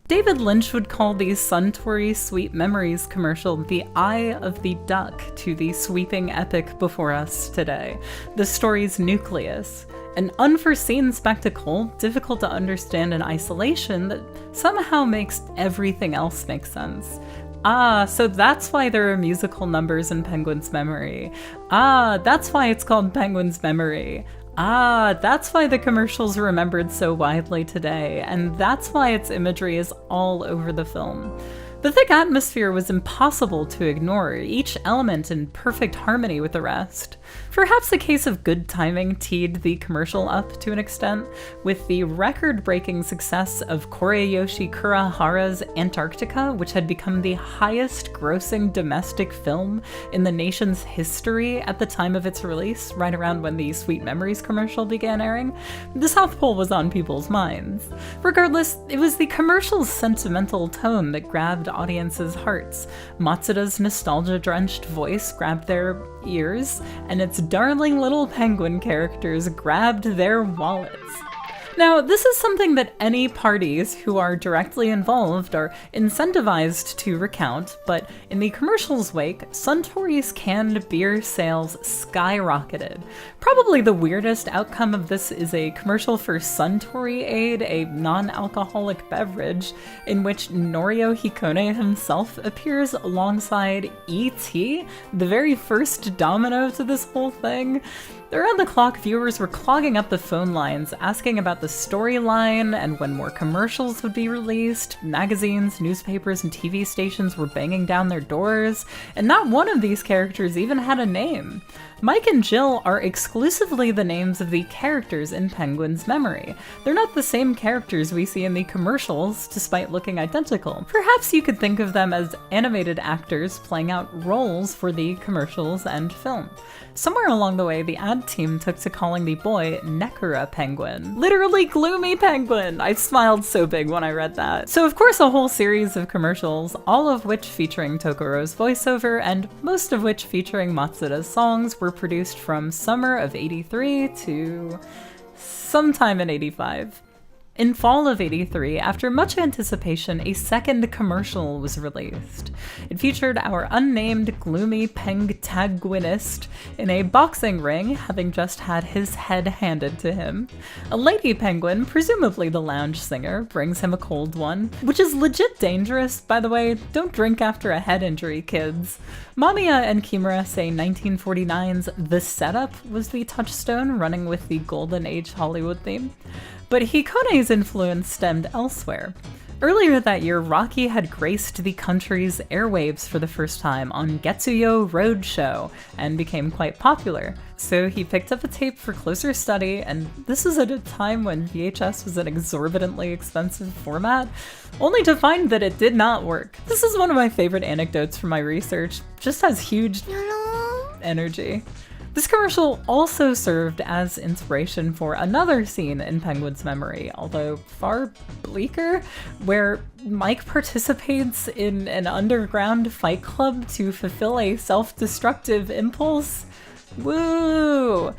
David Lynch would call the Suntory Sweet Memories commercial the eye of the duck to the sweeping epic before us today, the story's nucleus. An unforeseen spectacle, difficult to understand in isolation, that somehow makes everything else make sense. Ah, so that's why there are musical numbers in Penguin's Memory. Ah, that's why it's called Penguin's Memory. Ah, that's why the commercial's remembered so widely today, and that's why its imagery is all over the film. The thick atmosphere was impossible to ignore, each element in perfect harmony with the rest. Perhaps a case of good timing teed the commercial up to an extent, with the record-breaking success of Koreyoshi Kurahara's Antarctica, which had become the highest-grossing domestic film in the nation's history at the time of its release, right around when the Sweet Memories commercial began airing. The South Pole was on people's minds. Regardless, it was the commercial's sentimental tone that grabbed audiences' hearts. Matsuda's nostalgia-drenched voice grabbed their ears, and its darling little penguin characters grabbed their wallets. Now, this is something that any parties who are directly involved are incentivized to recount, but in the commercial's wake, Suntory's canned beer sales skyrocketed. Probably the weirdest outcome of this is a commercial for Suntory Aid, a non-alcoholic beverage, in which Norio Hikone himself appears alongside E.T., the very first domino to this whole thing. Around the clock, viewers were clogging up the phone lines, asking about the storyline and when more commercials would be released. Magazines, newspapers, and TV stations were banging down their doors, and not one of these characters even had a name. Mike and Jill are exclusively the names of the characters in Penguin's memory. They're not the same characters we see in the commercials, despite looking identical. Perhaps you could think of them as animated actors playing out roles for the commercials and film. Somewhere along the way, the ad team took to calling the boy Nekura Penguin. Literally gloomy penguin! I smiled so big when I read that. So of course a whole series of commercials, all of which featuring Tokoro's voiceover, and most of which featuring Matsuda's songs, were produced from summer of '83 to sometime in '85. In fall of '83, after much anticipation, a second commercial was released. It featured our unnamed gloomy pengtagonist in a boxing ring, having just had his head handed to him. A lady penguin, presumably the lounge singer, brings him a cold one, which is legit dangerous, by the way. Don't drink after a head injury, kids. Mamiya and Kimura say 1949's The Setup was the touchstone, running with the Golden Age Hollywood theme. But Hikone's influence stemmed elsewhere. Earlier that year, Rocky had graced the country's airwaves for the first time on Getsuyo Roadshow and became quite popular. So he picked up a tape for closer study, and this was at a time when VHS was an exorbitantly expensive format, only to find that it did not work. This is one of my favorite anecdotes from my research, just has huge energy. This commercial also served as inspiration for another scene in Penguin's memory, although far bleaker, where Mike participates in an underground fight club to fulfill a self-destructive impulse. Woo!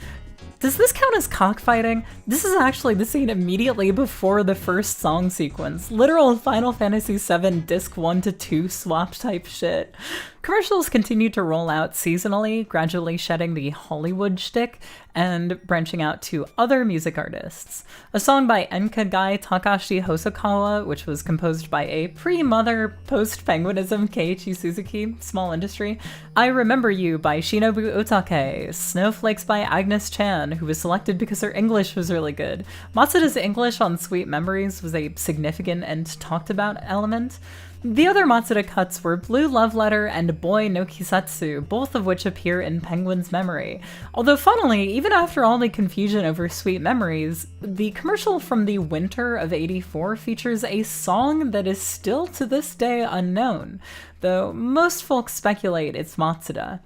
Does this count as cockfighting? This is actually the scene immediately before the first song sequence. Literal Final Fantasy VII Disc 1 to 2 swap type shit. Commercials continued to roll out seasonally, gradually shedding the Hollywood shtick and branching out to other music artists. A song by Enkagai Takashi Hosokawa, which was composed by a pre-mother, post-penguinism Keiichi Suzuki, small industry. I Remember You by Shinobu Otake. Snowflakes by Agnes Chan, who was selected because her English was really good. Matsuda's English on Sweet Memories was a significant and talked about element. The other Matsuda cuts were Blue Love Letter and Boy no Kisatsu, both of which appear in Penguin's memory. Although funnily, even after all the confusion over Sweet Memories, the commercial from the winter of '84 features a song that is still to this day unknown, though most folks speculate it's Matsuda.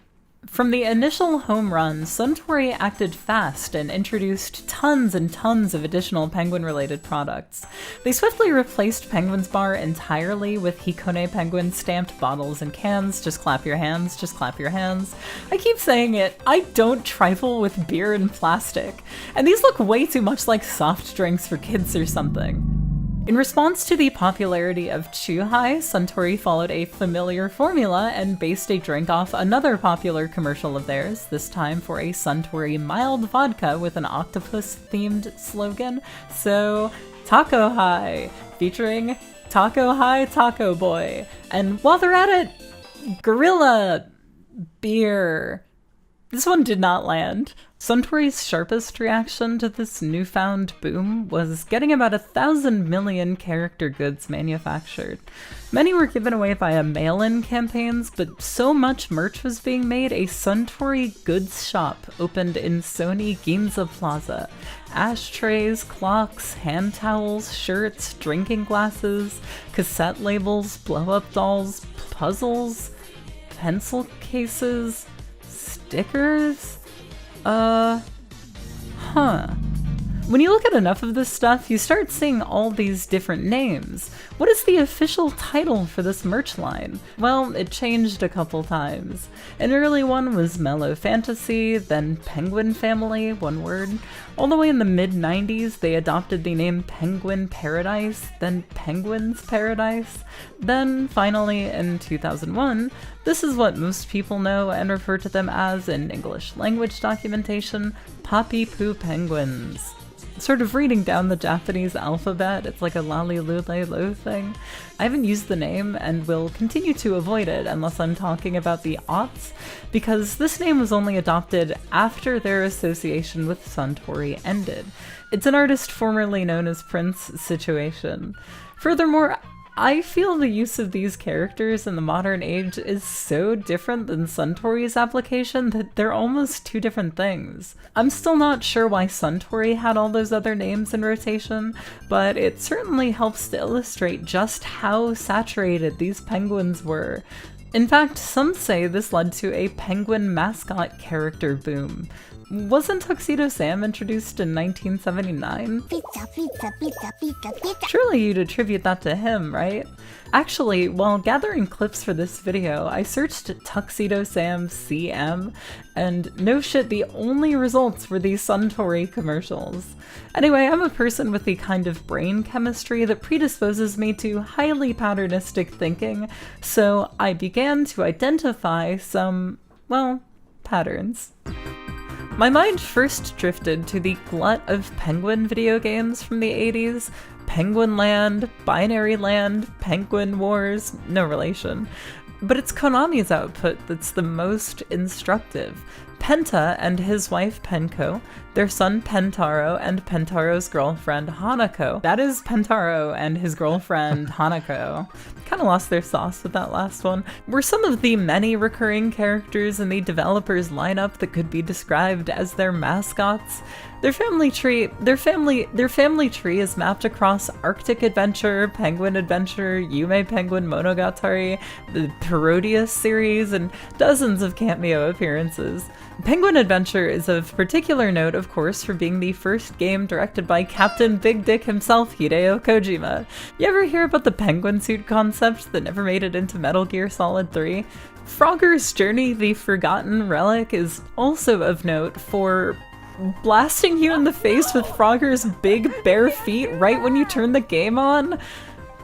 From the initial home run, Suntory acted fast and introduced tons and tons of additional Penguin-related products. They swiftly replaced Penguin's Bar entirely with Hikone Penguin stamped bottles and cans. Just clap your hands, just clap your hands. I keep saying it, I don't trifle with beer and plastic. And these look way too much like soft drinks for kids or something. In response to the popularity of Chuhai, Suntory followed a familiar formula and based a drink off another popular commercial of theirs, this time for a Suntory mild vodka with an octopus-themed slogan. So, Taco High, featuring Taco High Taco Boy. And while they're at it, Gorilla Beer. This one did not land. Suntory's sharpest reaction to this newfound boom was getting about 1,000 million character goods manufactured. Many were given away via mail-in campaigns, but so much merch was being made, a Suntory goods shop opened in Sony Ginza Plaza. Ashtrays, clocks, hand towels, shirts, drinking glasses, cassette labels, blow-up dolls, puzzles, pencil cases, stickers? When you look at enough of this stuff, you start seeing all these different names. What is the official title for this merch line? Well, it changed a couple times. An early one was Mellow Fantasy, then Penguin Family, one word. All the way in the mid-90s, they adopted the name Penguin Paradise, then Penguin's Paradise. Then, finally, in 2001, this is what most people know and refer to them as in English language documentation, Poppy Poo Penguins. Sort of reading down the Japanese alphabet, it's like a lali-lule-lo thing. I haven't used the name and will continue to avoid it unless I'm talking about the aughts, because this name was only adopted after their association with Suntory ended. It's an artist formerly known as Prince situation. Furthermore, I feel the use of these characters in the modern age is so different than Suntory's application that they're almost two different things. I'm still not sure why Suntory had all those other names in rotation, but it certainly helps to illustrate just how saturated these penguins were. In fact, some say this led to a penguin mascot character boom. Wasn't Tuxedo Sam introduced in 1979? Surely you'd attribute that to him, right? Actually, while gathering clips for this video, I searched Tuxedo Sam CM, and no shit, the only results were these Suntory commercials. Anyway, I'm a person with the kind of brain chemistry that predisposes me to highly patternistic thinking, so I began to identify some, well, patterns. My mind first drifted to the glut of Penguin video games from the 80s. Penguin Land, Binary Land, Penguin Wars, no relation. But it's Konami's output that's the most instructive. Penta and his wife Penko, their son Pentaro, and Pentaro's girlfriend Hanako. That is Pentaro and his girlfriend Hanako. Kind of lost their sauce with that last one. Were some of the many recurring characters in the developers' lineup that could be described as their mascots. Their family tree is mapped across Arctic Adventure, Penguin Adventure, Yume Penguin Monogatari, the Parodius series, and dozens of cameo appearances. Penguin Adventure is of particular note, of course, for being the first game directed by Captain Big Dick himself, Hideo Kojima. You ever hear about the penguin suit concept that never made it into Metal Gear Solid 3? Frogger's Journey: The Forgotten Relic is also of note for blasting you in the face with Frogger's big bare feet right when you turn the game on.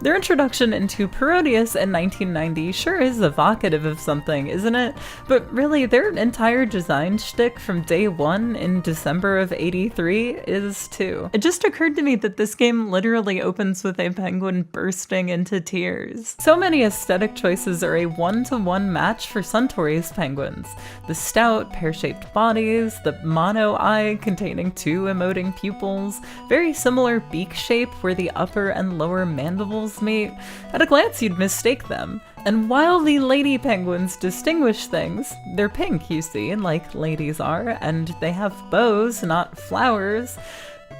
Their introduction into Parodius in 1990 sure is evocative of something, isn't it? But really, their entire design shtick from day one in December of '83 is too. It just occurred to me that this game literally opens with a penguin bursting into tears. So many aesthetic choices are a one-to-one match for Suntory's penguins. The stout, pear-shaped bodies, the mono eye containing two emoting pupils, very similar beak shape where the upper and lower mandibles meet. At a glance, you'd mistake them. And while the lady penguins distinguish things, they're pink, you see, like ladies are, and they have bows, not flowers,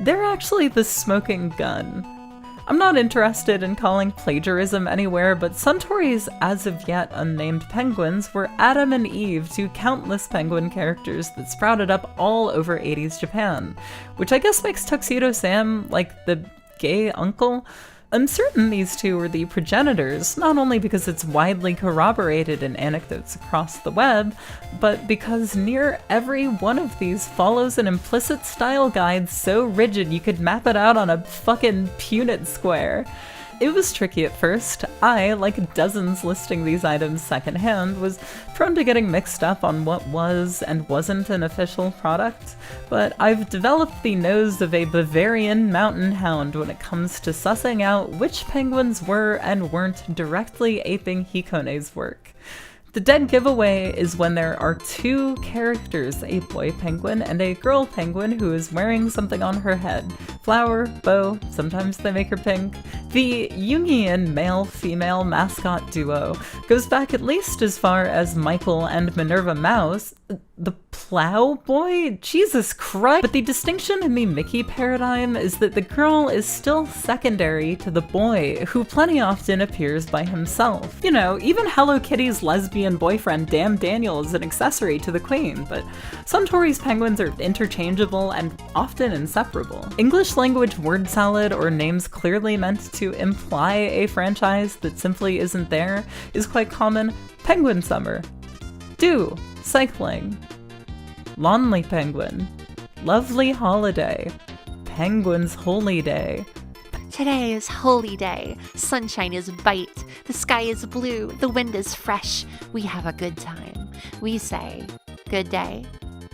they're actually the smoking gun. I'm not interested in calling plagiarism anywhere, but Suntory's as of yet unnamed penguins were Adam and Eve to countless penguin characters that sprouted up all over 80s Japan, which I guess makes Tuxedo Sam like the gay uncle. I'm certain these two were the progenitors, not only because it's widely corroborated in anecdotes across the web, but because near every one of these follows an implicit style guide so rigid you could map it out on a fucking Punnett square. It was tricky at first. I, like dozens listing these items secondhand, was prone to getting mixed up on what was and wasn't an official product, but I've developed the nose of a Bavarian mountain hound when it comes to sussing out which penguins were and weren't directly aping Hikone's work. The dead giveaway is when there are two characters, a boy penguin and a girl penguin who is wearing something on her head. Flower, bow, sometimes they make her pink. The Jungian male-female mascot duo goes back at least as far as Michael and Minerva Mouse. The Plow Boy? Jesus Christ! But the distinction in the Mickey paradigm is that the girl is still secondary to the boy, who plenty often appears by himself. You know, even Hello Kitty's lesbian boyfriend Damn Daniel is an accessory to the queen, but Suntory's penguins are interchangeable and often inseparable. English language word salad or names clearly meant to imply a franchise that simply isn't there is quite common. Penguin Summer. Do. Cycling. Lonely Penguin. Lovely Holiday. Penguin's Holy Day. Today is holy day. Sunshine is bright. The sky is blue. The wind is fresh. We have a good time. We say, good day,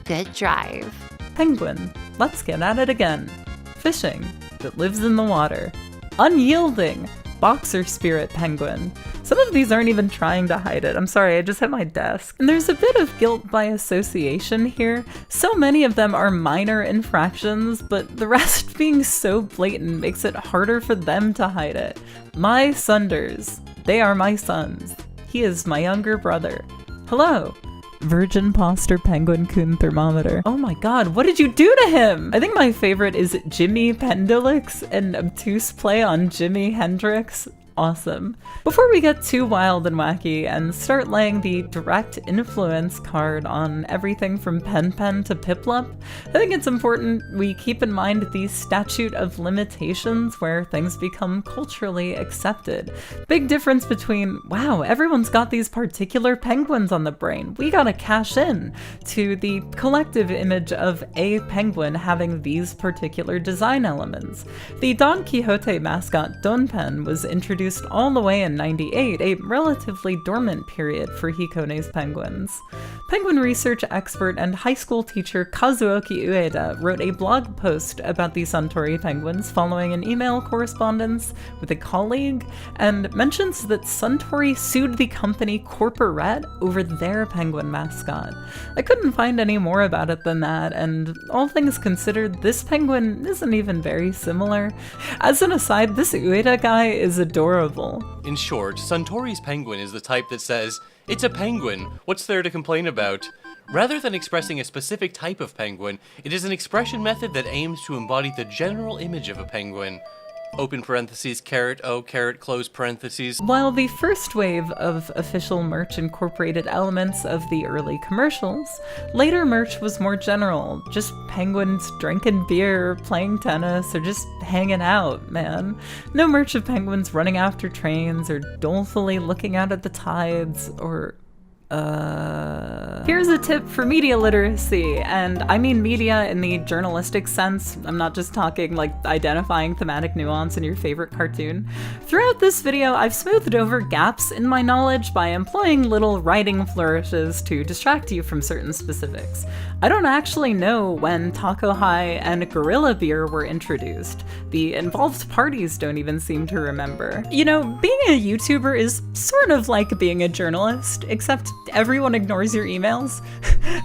good drive. Penguin. Let's get at it again. Fishing. That lives in the water. Unyielding. Boxer Spirit Penguin. Some of these aren't even trying to hide it. I'm sorry, I just hit my desk. And there's a bit of guilt by association here. So many of them are minor infractions, but the rest being so blatant makes it harder for them to hide it. My Sunders. They are my sons. He is my younger brother. Hello. Virgin Poster Penguin Coon Thermometer. Oh my god, what did you do to him? I think my favorite is Jimmy Pendulix, an obtuse play on Jimi Hendrix. Awesome. Before we get too wild and wacky and start laying the direct influence card on everything from Pen Pen to Piplup, I think it's important we keep in mind the statute of limitations where things become culturally accepted. Big difference between, wow, everyone's got these particular penguins on the brain, we gotta cash in, to the collective image of a penguin having these particular design elements. The Don Quixote mascot Don Pen was introduced all the way in '98, a relatively dormant period for Hikone's penguins. Penguin research expert and high school teacher Kazuoki Ueda wrote a blog post about the Suntory penguins following an email correspondence with a colleague, and mentions that Suntory sued the company Corporate over their penguin mascot. I couldn't find any more about it than that, and all things considered, this penguin isn't even very similar. As an aside, this Ueda guy is adorable. In short, Suntory's penguin is the type that says, "It's a penguin, what's there to complain about?" Rather than expressing a specific type of penguin, it is an expression method that aims to embody the general image of a penguin. Open parentheses, caret O, caret close parentheses. While the first wave of official merch incorporated elements of the early commercials, later merch was more general, just penguins drinking beer, playing tennis, or just hanging out, man. No merch of penguins running after trains, or dolefully looking out at the tides, or Here's a tip for media literacy, and I mean media in the journalistic sense. I'm not just talking like identifying thematic nuance in your favorite cartoon. Throughout this video, I've smoothed over gaps in my knowledge by employing little writing flourishes to distract you from certain specifics. I don't actually know when Taco High and Gorilla Beer were introduced. The involved parties don't even seem to remember. You know, being a YouTuber is sort of like being a journalist, except everyone ignores your emails.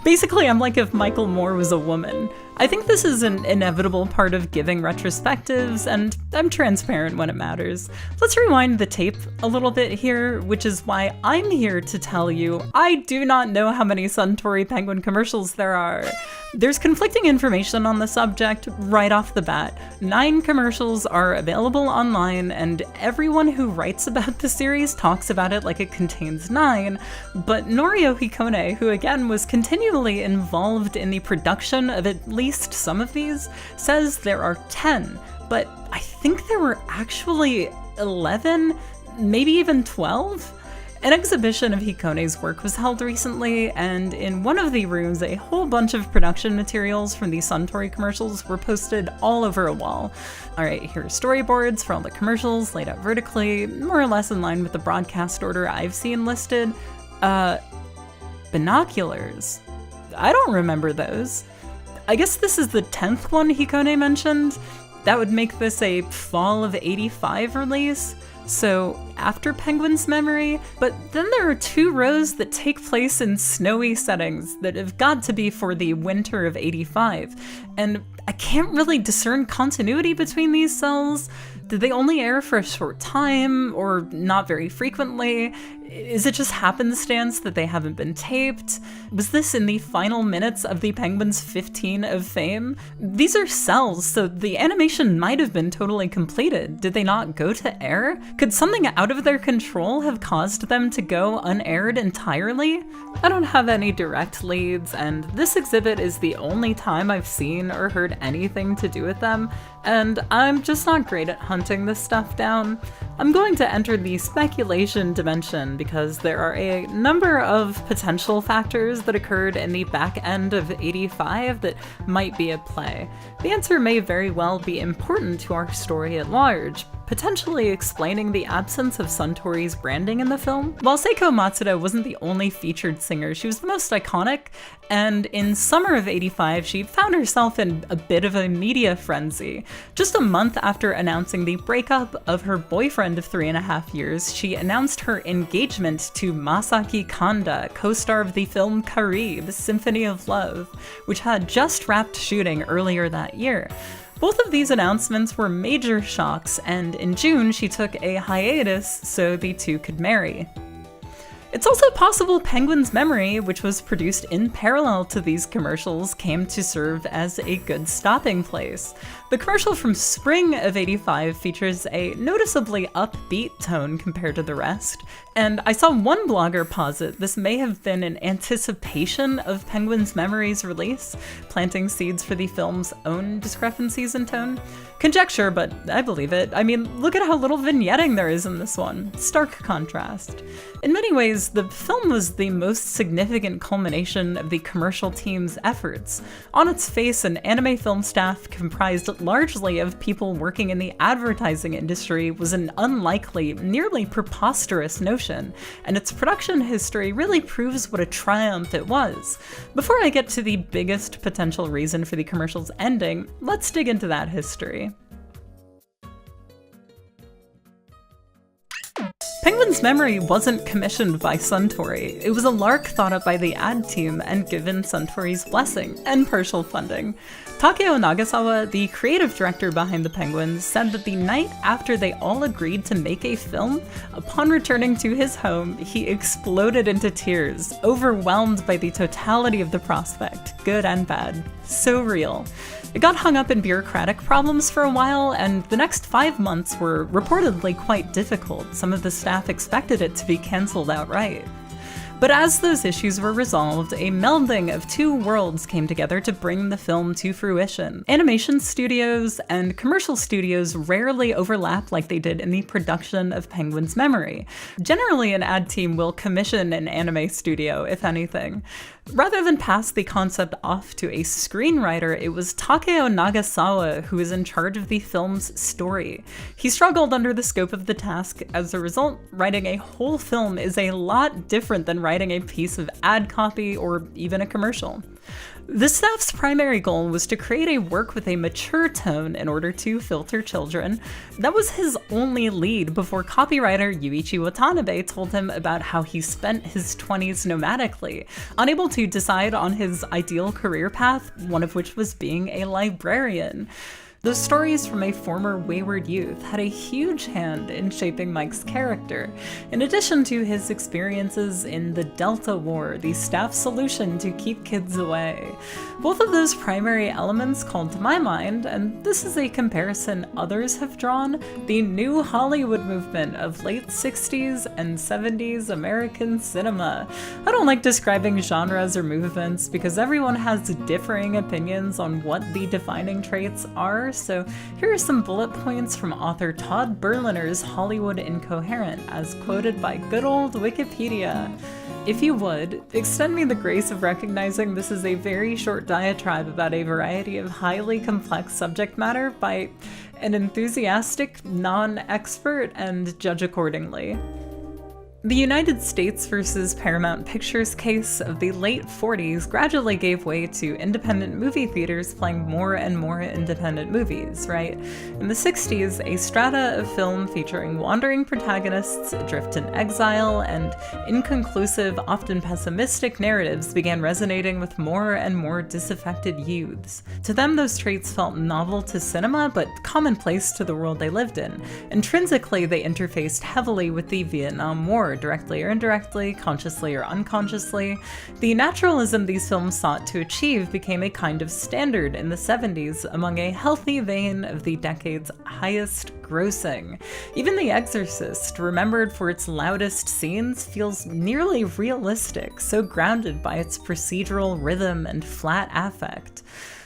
Basically, I'm like if Michael Moore was a woman. I think this is an inevitable part of giving retrospectives, and I'm transparent when it matters. Let's rewind the tape a little bit here, which is why I'm here to tell you I do not know how many Suntory Penguin commercials there are. There's conflicting information on the subject right off the bat. 9 commercials are available online, and everyone who writes about the series talks about it like it contains 9, but Norio Hikone, who again was continually involved in the production of at least some of these, says there are 10, but I think there were actually 11, maybe even 12? An exhibition of Hikone's work was held recently, and in one of the rooms, a whole bunch of production materials from the Suntory commercials were posted all over a wall. Alright, here are storyboards for all the commercials laid out vertically, more or less in line with the broadcast order I've seen listed. Binoculars. I don't remember those. I guess this is the 10th one Hikone mentioned. That would make this a fall of '85 release. so after Penguin's Memory, but then there are 2 rows that take place in snowy settings that have got to be for the winter of 85, and I can't really discern continuity between these cells. Did they only air for a short time, or not very frequently? Is it just happenstance that they haven't been taped? Was this in the final minutes of the Penguins' 15 of fame? These are cells, so the animation might have been totally completed. Did they not go to air? Could something out of their control have caused them to go unaired entirely? I don't have any direct leads, and this exhibit is the only time I've seen or heard anything to do with them, and I'm just not great at hunting this stuff down. I'm going to enter the speculation dimension because there are a number of potential factors that occurred in the back end of 85 that might be at play. The answer may very well be important to our story at large, potentially explaining the absence of Suntory's branding in the film. While Seiko Matsuda wasn't the only featured singer, she was the most iconic, and in summer of 85 she found herself in a bit of a media frenzy. Just a month after announcing the breakup of her boyfriend of 3.5 years, she announced her engagement to Masaki Kanda, co-star of the film Caribe: Symphony of Love, which had just wrapped shooting earlier that year. Both of these announcements were major shocks, and in June she took a hiatus so the two could marry. It's also possible Penguin's Memory, which was produced in parallel to these commercials, came to serve as a good stopping place. The commercial from spring of 85 features a noticeably upbeat tone compared to the rest, and I saw one blogger posit this may have been in anticipation of Penguin's Memory's release, planting seeds for the film's own discrepancies in tone. Conjecture, but I believe it. I mean, look at how little vignetting there is in this one. Stark contrast. In many ways, the film was the most significant culmination of the commercial team's efforts. On its face, an anime film staff comprised largely of people working in the advertising industry was an unlikely, nearly preposterous notion, and its production history really proves what a triumph it was. Before I get to the biggest potential reason for the commercial's ending, let's dig into that history. Penguin's Memory wasn't commissioned by Suntory. It was a lark thought up by the ad team and given Suntory's blessing and partial funding. Takeo Nagasawa, the creative director behind the Penguins, said that the night after they all agreed to make a film, upon returning to his home, he exploded into tears, overwhelmed by the totality of the prospect, good and bad. So real. It got hung up in bureaucratic problems for a while, and the next 5 months were reportedly quite difficult. Some of the staff expected it to be cancelled outright. But as those issues were resolved, a melding of 2 worlds came together to bring the film to fruition. Animation studios and commercial studios rarely overlap like they did in the production of Penguin's Memory. Generally, an ad team will commission an anime studio, if anything. Rather than pass the concept off to a screenwriter, it was Takeo Nagasawa who was in charge of the film's story. He struggled under the scope of the task. As a result, writing a whole film is a lot different than writing a piece of ad copy or even a commercial. The staff's primary goal was to create a work with a mature tone in order to filter children. That was his only lead before copywriter Yuichi Watanabe told him about how he spent his 20s nomadically, unable to decide on his ideal career path, one of which was being a librarian. Those stories from a former wayward youth had a huge hand in shaping Mike's character, in addition to his experiences in the Delta War, the staff's solution to keep kids away. Both of those primary elements called to my mind, and this is a comparison others have drawn, the new Hollywood movement of late 60s and 70s American cinema. I don't like describing genres or movements because everyone has differing opinions on what the defining traits are. So here are some bullet points from author Todd Berliner's Hollywood Incoherent, as quoted by good old Wikipedia. If you would, extend me the grace of recognizing this is a very short diatribe about a variety of highly complex subject matter by an enthusiastic non-expert, and judge accordingly. The United States versus Paramount Pictures case of the late 40s gradually gave way to independent movie theaters playing more and more independent movies, right? In the 60s, a strata of film featuring wandering protagonists adrift in exile and inconclusive, often pessimistic narratives began resonating with more and more disaffected youths. To them, those traits felt novel to cinema, but commonplace to the world they lived in. Intrinsically, they interfaced heavily with the Vietnam War, directly or indirectly, consciously or unconsciously. The naturalism these films sought to achieve became a kind of standard in the 70s among a healthy vein of the decade's highest grossing. Even The Exorcist, remembered for its loudest scenes, feels nearly realistic, so grounded by its procedural rhythm and flat affect.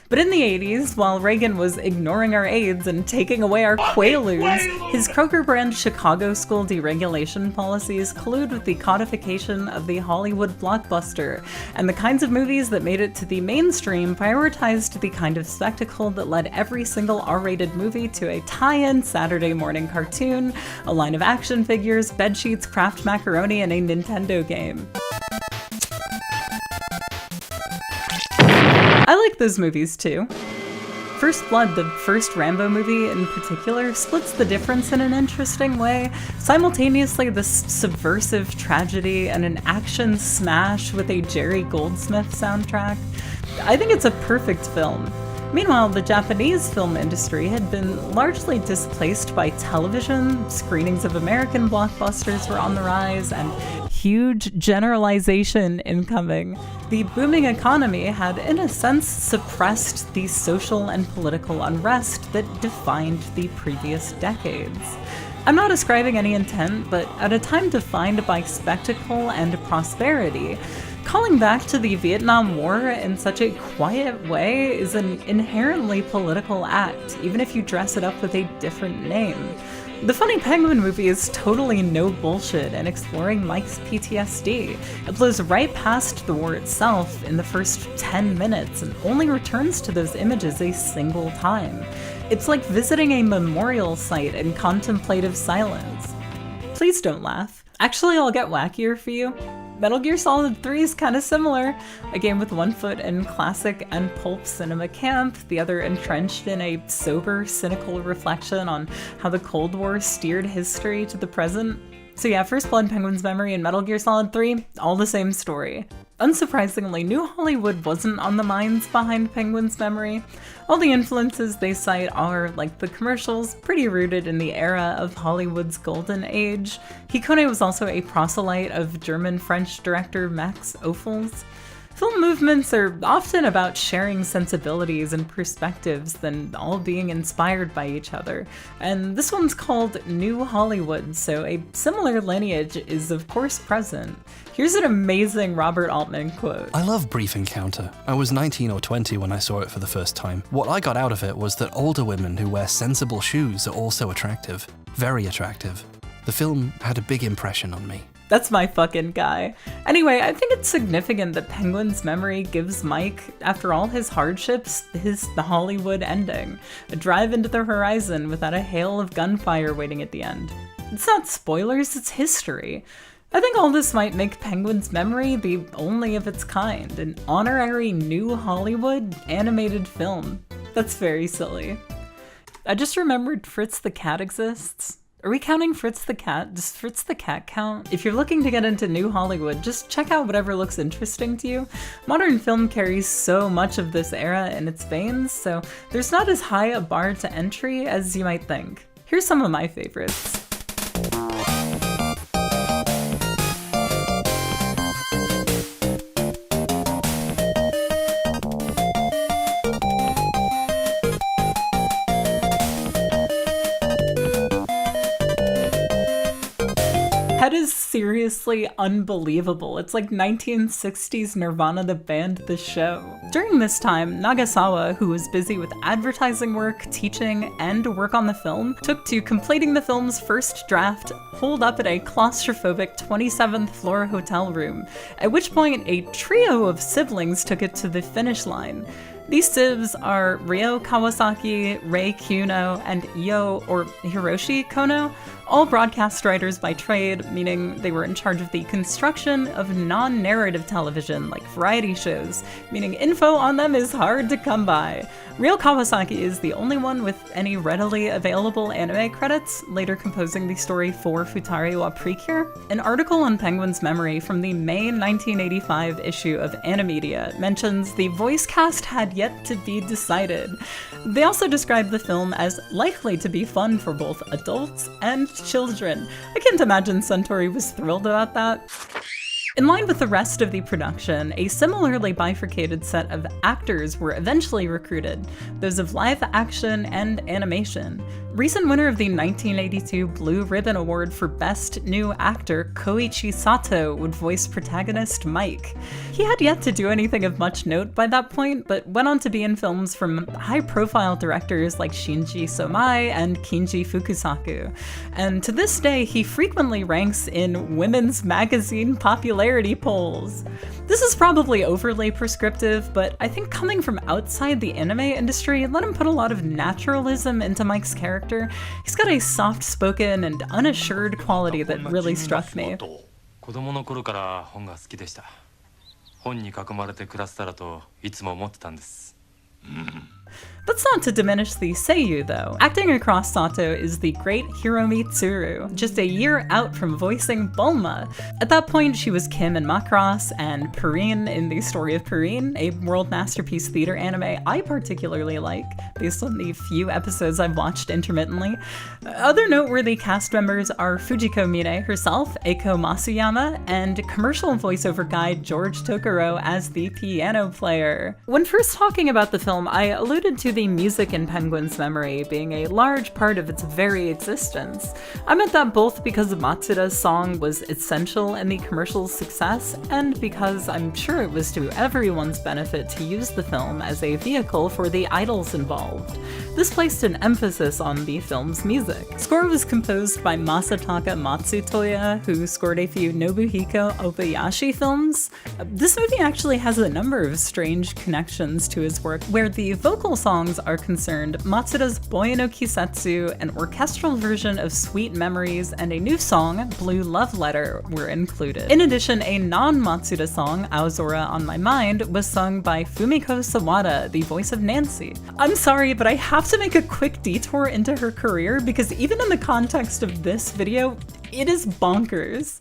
But in the 80s, while Reagan was ignoring our AIDS and taking away our Quaaludes, his Kroger brand Chicago school deregulation policies collude with the codification of the Hollywood blockbuster, and the kinds of movies that made it to the mainstream prioritized the kind of spectacle that led every single R-rated movie to a tie-in Saturday morning cartoon, a line of action figures, bedsheets, Kraft macaroni, and a Nintendo game. I like those movies too. First Blood, the first Rambo movie in particular, splits the difference in an interesting way. Simultaneously, this subversive tragedy and an action smash with a Jerry Goldsmith soundtrack. I think it's a perfect film. Meanwhile, the Japanese film industry had been largely displaced by television. Screenings of American blockbusters were on the rise, and huge generalization incoming. The booming economy had, in a sense, suppressed the social and political unrest that defined the previous decades. I'm not ascribing any intent, but at a time defined by spectacle and prosperity, calling back to the Vietnam War in such a quiet way is an inherently political act, even if you dress it up with a different name. The Funny Penguin movie is totally no bullshit in exploring Mike's PTSD. It blows right past the war itself in the first 10 minutes and only returns to those images a single time. It's like visiting a memorial site in contemplative silence. Please don't laugh. Actually, I'll get wackier for you. Metal Gear Solid 3 is kind of similar, a game with one foot in classic and pulp cinema camp, the other entrenched in a sober, cynical reflection on how the Cold War steered history to the present. So yeah, First Blood, Penguin's Memory, and Metal Gear Solid 3, all the same story. Unsurprisingly, New Hollywood wasn't on the minds behind Penguin's Memory. All the influences they cite are, like the commercials, pretty rooted in the era of Hollywood's golden age. Hikone was also a proselyte of German-French director Max Ophuls. Film movements are often about sharing sensibilities and perspectives than all being inspired by each other. And this one's called New Hollywood, so a similar lineage is of course present. Here's an amazing Robert Altman quote. I love Brief Encounter. I was 19 or 20 when I saw it for the first time. What I got out of it was that older women who wear sensible shoes are also attractive. Very attractive. The film had a big impression on me. That's my fucking guy. Anyway, I think it's significant that Penguin's Memory gives Mike, after all his hardships, the Hollywood ending. A drive into the horizon without a hail of gunfire waiting at the end. It's not spoilers, it's history. I think all this might make Penguin's Memory the only of its kind, an honorary New Hollywood animated film. That's very silly. I just remembered Fritz the Cat exists. Are we counting Fritz the Cat? Does Fritz the Cat count? If you're looking to get into New Hollywood, just check out whatever looks interesting to you. Modern film carries so much of this era in its veins, so there's not as high a bar to entry as you might think. Here's some of my favorites. Head is seriously unbelievable. It's like 1960s Nirvana the band The Show. During this time, Nagasawa, who was busy with advertising work, teaching, and work on the film, took to completing the film's first draft, holed up at a claustrophobic 27th floor hotel room, at which point a trio of siblings took it to the finish line. These sibs are Ryo Kawasaki, Rei Kuno, and Yo, or Hiroshi Kono, all broadcast writers by trade, meaning they were in charge of the construction of non-narrative television like variety shows, meaning info on them is hard to come by. Ryo Kawasaki is the only one with any readily available anime credits, later composing the story for Futari wa Precure. An article on Penguin's memory from the May 1985 issue of Animedia mentions the voice cast had yet to be decided. They also described the film as likely to be fun for both adults and children. I can't imagine Suntory was thrilled about that. In line with the rest of the production, a similarly bifurcated set of actors were eventually recruited, those of live action and animation. Recent winner of the 1982 Blue Ribbon Award for Best New Actor, Koichi Sato would voice protagonist Mike. He had yet to do anything of much note by that point, but went on to be in films from high-profile directors like Shinji Somai and Kinji Fukusaku. And to this day, he frequently ranks in women's magazine popularity polls. This is probably overly prescriptive, but I think coming from outside the anime industry let him put a lot of naturalism into Mike's character. He's got a soft-spoken and unassured quality that really struck me. 子供の頃から本が好きでした。本に囲まれて暮らせたらといつも思ってたんです。That's not to diminish the seiyuu, though. Acting across Sato is the great Hiromi Tsuru, just a year out from voicing Bulma. At that point, she was Kim in Macross and Perrine in The Story of Perrine, a world masterpiece theater anime I particularly like, based on the few episodes I've watched intermittently. Other noteworthy cast members are Fujiko Mine herself, Eiko Masuyama, and commercial voiceover guide George Tokoro as the piano player. When first talking about the film, I alluded to the music in Penguin's memory being a large part of its very existence. I meant that both because Matsuda's song was essential in the commercial's success, and because I'm sure it was to everyone's benefit to use the film as a vehicle for the idols involved. This placed an emphasis on the film's music. Score was composed by Masataka Matsutoya, who scored a few Nobuhiko Obayashi films. This movie actually has a number of strange connections to his work. Where the vocal songs are concerned, Matsuda's Boy no Kisetsu, an orchestral version of Sweet Memories, and a new song, Blue Love Letter, were included. In addition, a non-Matsuda song, Aozora on My Mind, was sung by Fumiko Sawada, the voice of Nancy. I'm sorry, but I have to make a quick detour into her career because even in the context of this video, it is bonkers.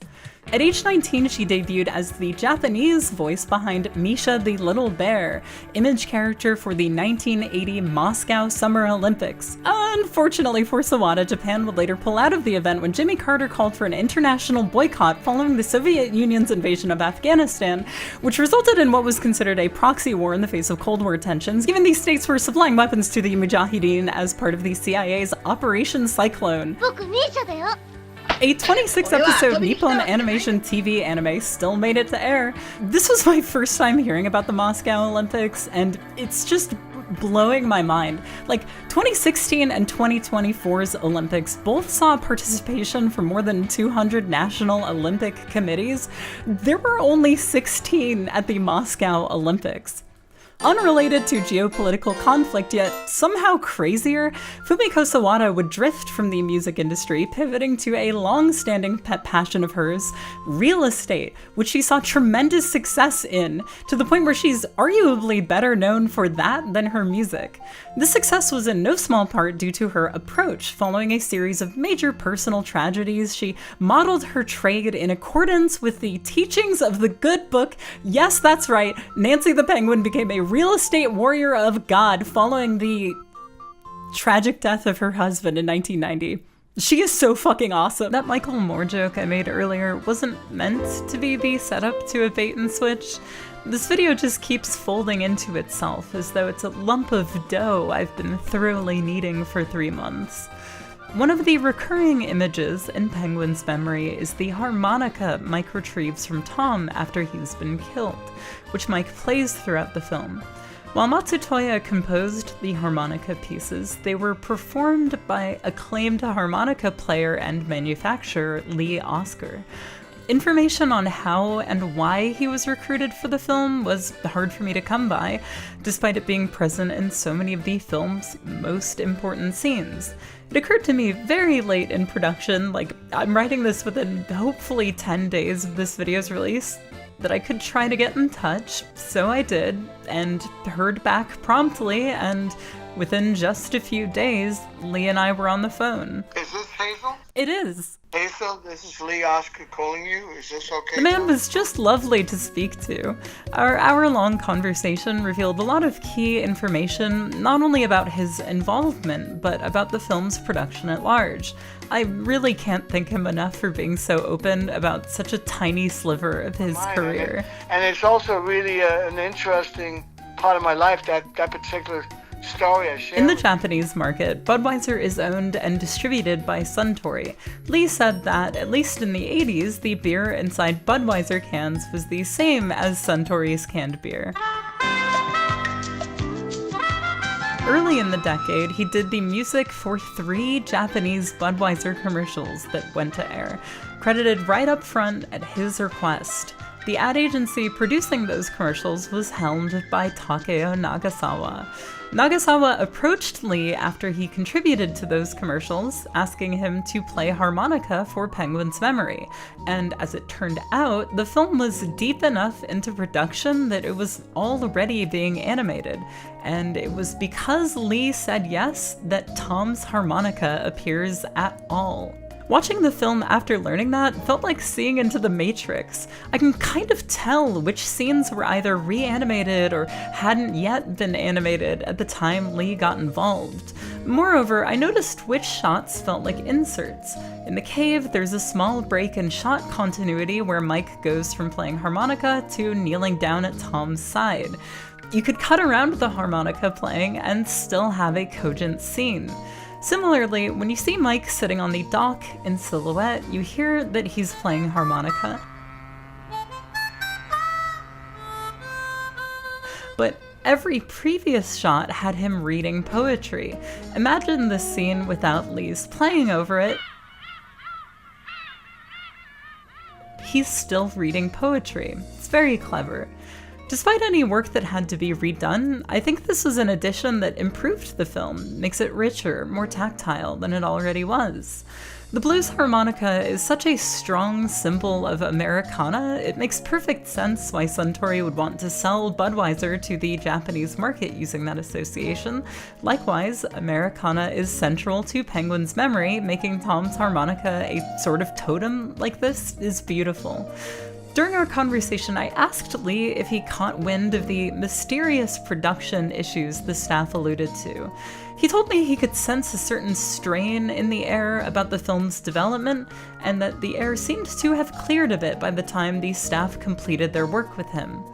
At age 19, she debuted as the Japanese voice behind Misha the Little Bear, image character for the 1980 Moscow Summer Olympics. Unfortunately for Sawada, Japan would later pull out of the event when Jimmy Carter called for an international boycott following the Soviet Union's invasion of Afghanistan, which resulted in what was considered a proxy war in the face of Cold War tensions, given these states were supplying weapons to the Mujahideen as part of the CIA's Operation Cyclone. A 26-episode Nippon Animation TV anime still made it to air. This was my first time hearing about the Moscow Olympics, and it's just blowing my mind. Like, 2016 and 2024's Olympics both saw participation from more than 200 national Olympic committees. There were only 16 at the Moscow Olympics. Unrelated to geopolitical conflict, yet somehow crazier, Fumiko Sawada would drift from the music industry, pivoting to a long-standing pet passion of hers, real estate, which she saw tremendous success in, to the point where she's arguably better known for that than her music. This success was in no small part due to her approach. Following a series of major personal tragedies, she modeled her trade in accordance with the teachings of the good book. Yes, that's right, Nancy the Penguin became a real estate warrior of God following the tragic death of her husband in 1990. She is so fucking awesome. That Michael Moore joke I made earlier wasn't meant to be the setup to a bait and switch. This video just keeps folding into itself as though it's a lump of dough I've been thoroughly kneading for 3 months. One of the recurring images in Penguin's memory is the harmonica Mike retrieves from Tom after he's been killed, which Mike plays throughout the film. While Matsutoya composed the harmonica pieces, they were performed by acclaimed harmonica player and manufacturer Lee Oskar. information on how and why he was recruited for the film was hard for me to come by, despite it being present in so many of the film's most important scenes. It occurred to me very late in production, like I'm writing this within hopefully 10 days of this video's release, that I could try to get in touch, so I did, and heard back promptly, and within just a few days, Lee and I were on the phone. Is this Hazel? It is. Hazel, this is Lee Oscar calling you. Is this okay? The man was just lovely to speak to. Our hour-long conversation revealed a lot of key information, not only about his involvement, but about the film's production at large. I really can't thank him enough for being so open about such a tiny sliver of his career. And it's also really an interesting part of my life, that particular story I shared. In the Japanese market, Budweiser is owned and distributed by Suntory. Lee said that, at least in the 80s, the beer inside Budweiser cans was the same as Suntory's canned beer. Early in the decade, he did the music for 3 Japanese Budweiser commercials that went to air, credited right up front at his request. The ad agency producing those commercials was helmed by Takeo Nagasawa. Nagasawa approached Lee after he contributed to those commercials, asking him to play harmonica for Penguin's memory. And as it turned out, the film was deep enough into production that it was already being animated. And it was because Lee said yes that Tom's harmonica appears at all. Watching the film after learning that felt like seeing into the Matrix. I can kind of tell which scenes were either reanimated or hadn't yet been animated at the time Lee got involved. Moreover, I noticed which shots felt like inserts. In the cave, there's a small break in shot continuity where Mike goes from playing harmonica to kneeling down at Tom's side. You could cut around the harmonica playing and still have a cogent scene. Similarly, when you see Mike sitting on the dock in silhouette, you hear that he's playing harmonica. But every previous shot had him reading poetry. Imagine this scene without Lee's playing over it. He's still reading poetry. It's very clever. Despite any work that had to be redone, I think this was an addition that improved the film, makes it richer, more tactile than it already was. The blues harmonica is such a strong symbol of Americana, it makes perfect sense why Suntory would want to sell Budweiser to the Japanese market using that association. Likewise, Americana is central to Penguin's memory, making Tom's harmonica a sort of totem like this is beautiful. During our conversation, I asked Lee if he caught wind of the mysterious production issues the staff alluded to. He told me he could sense a certain strain in the air about the film's development, and that the air seemed to have cleared a bit by the time the staff completed their work with him.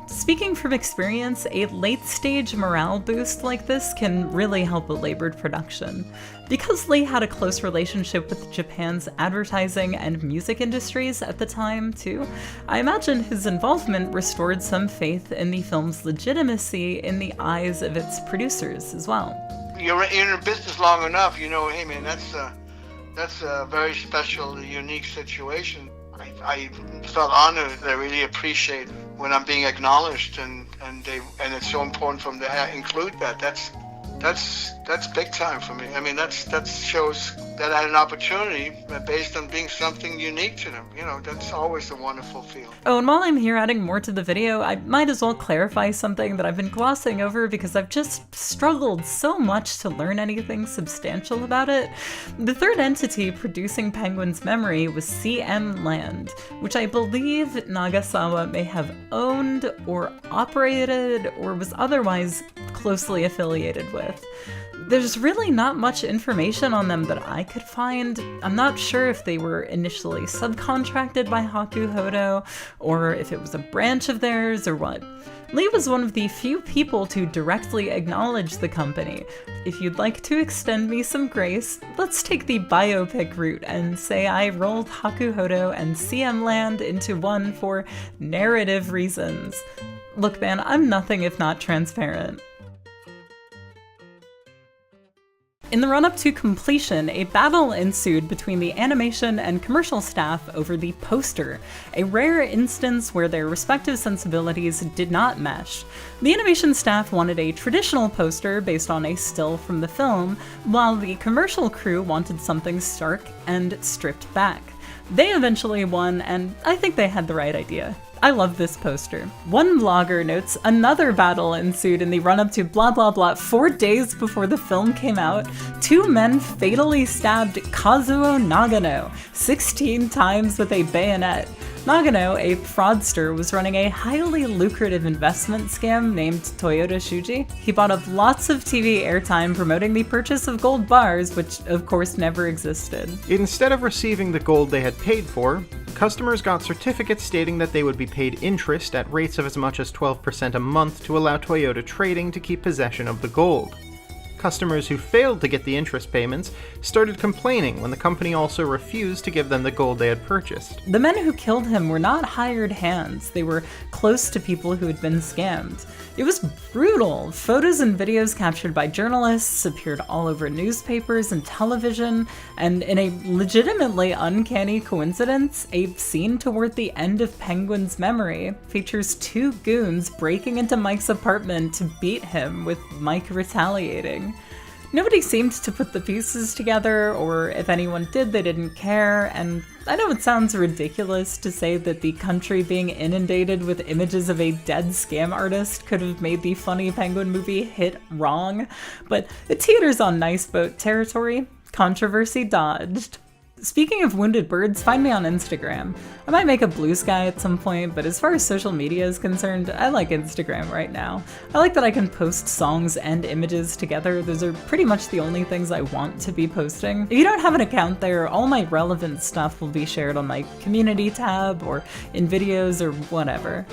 Speaking from experience, a late-stage morale boost like this can really help a labored production. Because Lee had a close relationship with Japan's advertising and music industries at the time, too, I imagine his involvement restored some faith in the film's legitimacy in the eyes of its producers as well. You're in business long enough, you know, hey man, that's a very special, unique situation. I felt honored. I really appreciate when I'm being acknowledged, and it's so important for them to include that. That's big time for me. I mean, that shows that I had an opportunity based on being something unique to them. You know, that's always a wonderful feeling. Oh, and while I'm here adding more to the video, I might as well clarify something that I've been glossing over because I've just struggled so much to learn anything substantial about it. The third entity producing Penguin's memory was CM Land, which I believe Nagasawa may have owned or operated or was otherwise closely affiliated with. There's really not much information on them that I could find. I'm not sure if they were initially subcontracted by Hakuhodo, or if it was a branch of theirs, or what. Lee was one of the few people to directly acknowledge the company. If you'd like to extend me some grace, let's take the biopic route and say I rolled Hakuhodo and CM Land into one for narrative reasons. Look man, I'm nothing if not transparent. In the run-up to completion, a battle ensued between the animation and commercial staff over the poster, a rare instance where their respective sensibilities did not mesh. The animation staff wanted a traditional poster based on a still from the film, while the commercial crew wanted something stark and stripped back. They eventually won, and I think they had the right idea. I love this poster. One blogger notes another battle ensued in the run-up to blah blah blah 4 days before the film came out. 2 men fatally stabbed Kazuo Nagano 16 times with a bayonet. Nagano, a fraudster, was running a highly lucrative investment scam named Toyota Shuji. He bought up lots of TV airtime promoting the purchase of gold bars, which of course never existed. Instead of receiving the gold they had paid for, customers got certificates stating that they would be paid interest at rates of as much as 12% a month to allow Toyota Trading to keep possession of the gold. Customers who failed to get the interest payments started complaining when the company also refused to give them the gold they had purchased. The men who killed him were not hired hands. They were close to people who had been scammed. It was brutal. Photos and videos captured by journalists appeared all over newspapers and television, and in a legitimately uncanny coincidence, a scene toward the end of Penguin's memory features 2 goons breaking into Mike's apartment to beat him, with Mike retaliating. Nobody seemed to put the pieces together, or if anyone did, they didn't care, and I know it sounds ridiculous to say that the country being inundated with images of a dead scam artist could have made the funny Penguin movie hit wrong, but it teeters on nice boat territory. Controversy dodged. Speaking of wounded birds, find me on Instagram. I might make a Blue Sky at some point, but as far as social media is concerned, I like Instagram right now. I like that I can post songs and images together. Those are pretty much the only things I want to be posting. If you don't have an account there, all my relevant stuff will be shared on my community tab or in videos or whatever.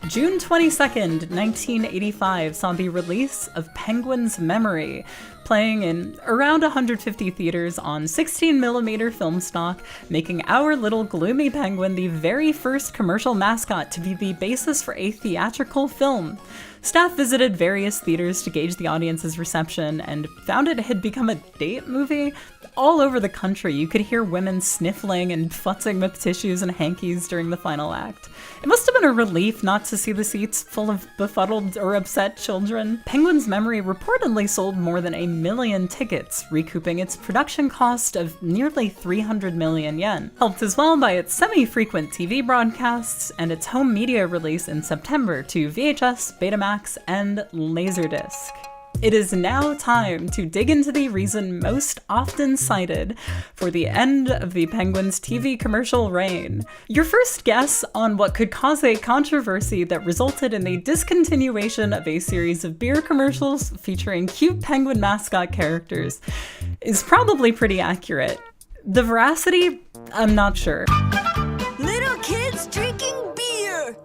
June 22nd, 1985 saw the release of Penguin's Memory, playing in around 150 theaters on 16mm film stock, making our little gloomy penguin the very first commercial mascot to be the basis for a theatrical film. Staff visited various theaters to gauge the audience's reception and found it had become a date movie. All over the country, you could hear women sniffling and futzing with tissues and hankies during the final act. It must have been a relief not to see the seats full of befuddled or upset children. Penguin's Memory reportedly sold more than 1 million tickets, recouping its production cost of nearly 300 million yen, helped as well by its semi-frequent TV broadcasts and its home media release in September to VHS, Betamax, and Laserdisc. It is now time to dig into the reason most often cited for the end of the Penguin's TV commercial reign. Your first guess on what could cause a controversy that resulted in the discontinuation of a series of beer commercials featuring cute penguin mascot characters is probably pretty accurate. The veracity? I'm not sure. Little kids drinking beer!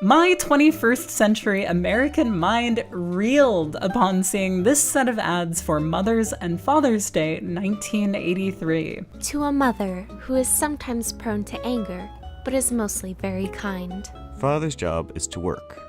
My 21st century American mind reeled upon seeing this set of ads for Mother's and Father's Day 1983. To a mother who is sometimes prone to anger, but is mostly very kind. Father's job is to work.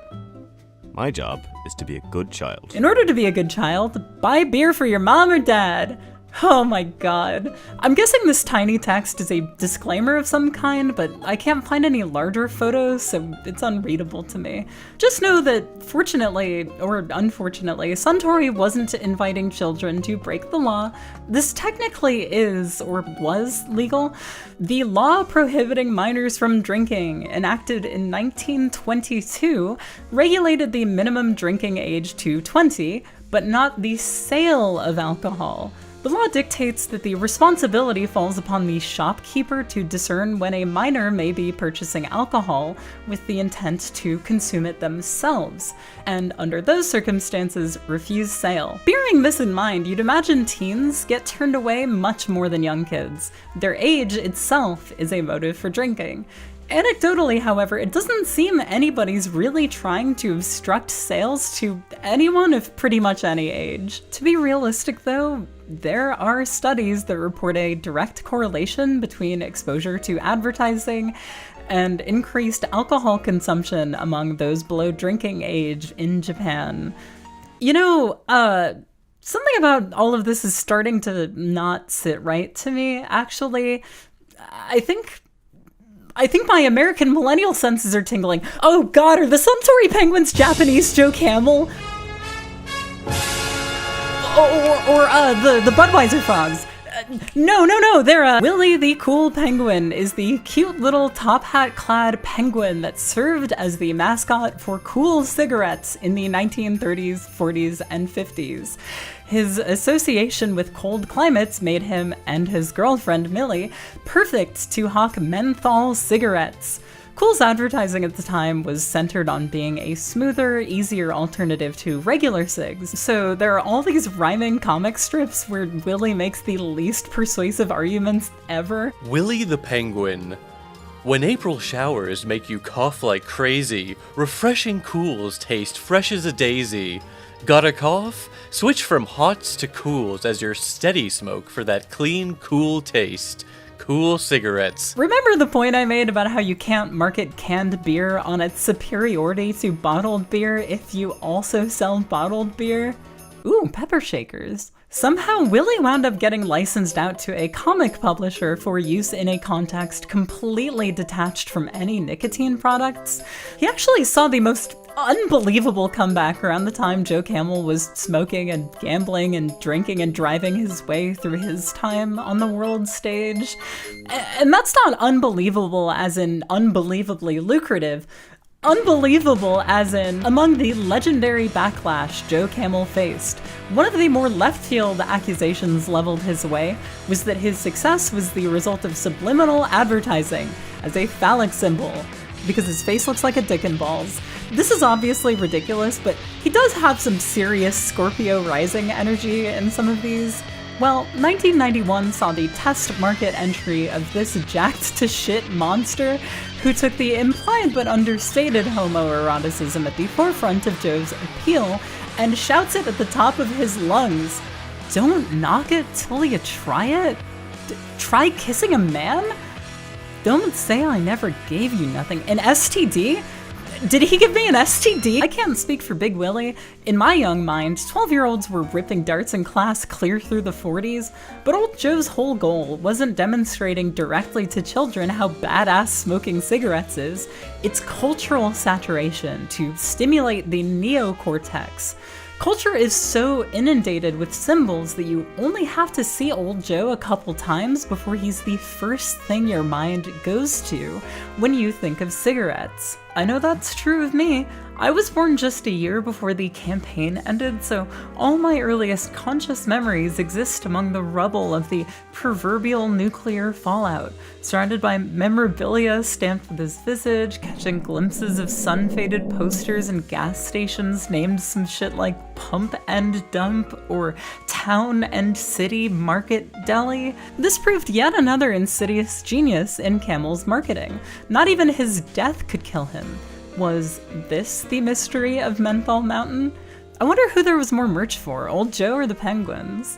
My job is to be a good child. In order to be a good child, buy beer for your mom or dad. Oh my god. I'm guessing this tiny text is a disclaimer of some kind, but I can't find any larger photos, so it's unreadable to me. Just know that, fortunately, or unfortunately, Suntory wasn't inviting children to break the law. This technically is, or was, legal. The law prohibiting minors from drinking, enacted in 1922, regulated the minimum drinking age to 20, but not the sale of alcohol. The law dictates that the responsibility falls upon the shopkeeper to discern when a minor may be purchasing alcohol with the intent to consume it themselves, and under those circumstances, refuse sale. Bearing this in mind, you'd imagine teens get turned away much more than young kids. Their age itself is a motive for drinking. Anecdotally, however, it doesn't seem anybody's really trying to obstruct sales to anyone of pretty much any age. To be realistic though, there are studies that report a direct correlation between exposure to advertising and increased alcohol consumption among those below drinking age in Japan. You know, something about all of this is starting to not sit right to me, actually. I think my American millennial senses are tingling. Oh god, are the Suntory Penguins Japanese Joe Camel? Or the Budweiser Frogs. No, they're Willie the Cool Penguin is the cute little top hat clad penguin that served as the mascot for Cool cigarettes in the 1930s, 40s, and 50s. His association with cold climates made him and his girlfriend Millie perfect to hawk menthol cigarettes. Cool's advertising at the time was centered on being a smoother, easier alternative to regular cigs, so there are all these rhyming comic strips where Willie makes the least persuasive arguments ever. Willie the Penguin. When April showers make you cough like crazy, refreshing Cools taste fresh as a daisy. Got a cough? Switch from hots to Cools as your steady smoke for that clean, cool taste. Cool cigarettes. Remember the point I made about how you can't market canned beer on its superiority to bottled beer if you also sell bottled beer? Ooh, pepper shakers. Somehow, Willie wound up getting licensed out to a comic publisher for use in a context completely detached from any nicotine products. He actually saw the most unbelievable comeback around the time Joe Camel was smoking and gambling and drinking and driving his way through his time on the world stage. And that's not unbelievable as in unbelievably lucrative. Unbelievable as in among the legendary backlash Joe Camel faced. One of the more left-field accusations leveled his way was that his success was the result of subliminal advertising as a phallic symbol, because his face looks like a dick and balls. This is obviously ridiculous, but he does have some serious Scorpio rising energy in some of these. Well, 1991 saw the test market entry of this jacked-to-shit monster who took the implied but understated homoeroticism at the forefront of Joe's appeal and shouts it at the top of his lungs. Don't knock it till you try it? Try kissing a man? Don't say I never gave you nothing. An STD? Did he give me an STD? I can't speak for Big Willie. In my young mind, 12-year-olds were ripping darts in class clear through the 40s, but old Joe's whole goal wasn't demonstrating directly to children how badass smoking cigarettes is. It's cultural saturation to stimulate the neocortex. Culture is so inundated with symbols that you only have to see old Joe a couple times before he's the first thing your mind goes to when you think of cigarettes. I know that's true of me. I was born just a year before the campaign ended, so all my earliest conscious memories exist among the rubble of the proverbial nuclear fallout, surrounded by memorabilia stamped with his visage, catching glimpses of sun-faded posters and gas stations named some shit like Pump and Dump or Town and City Market Deli. This proved yet another insidious genius in Camel's marketing. Not even his death could kill him. Was this the mystery of Menthol Mountain? I wonder who there was more merch for, Old Joe or the Penguins?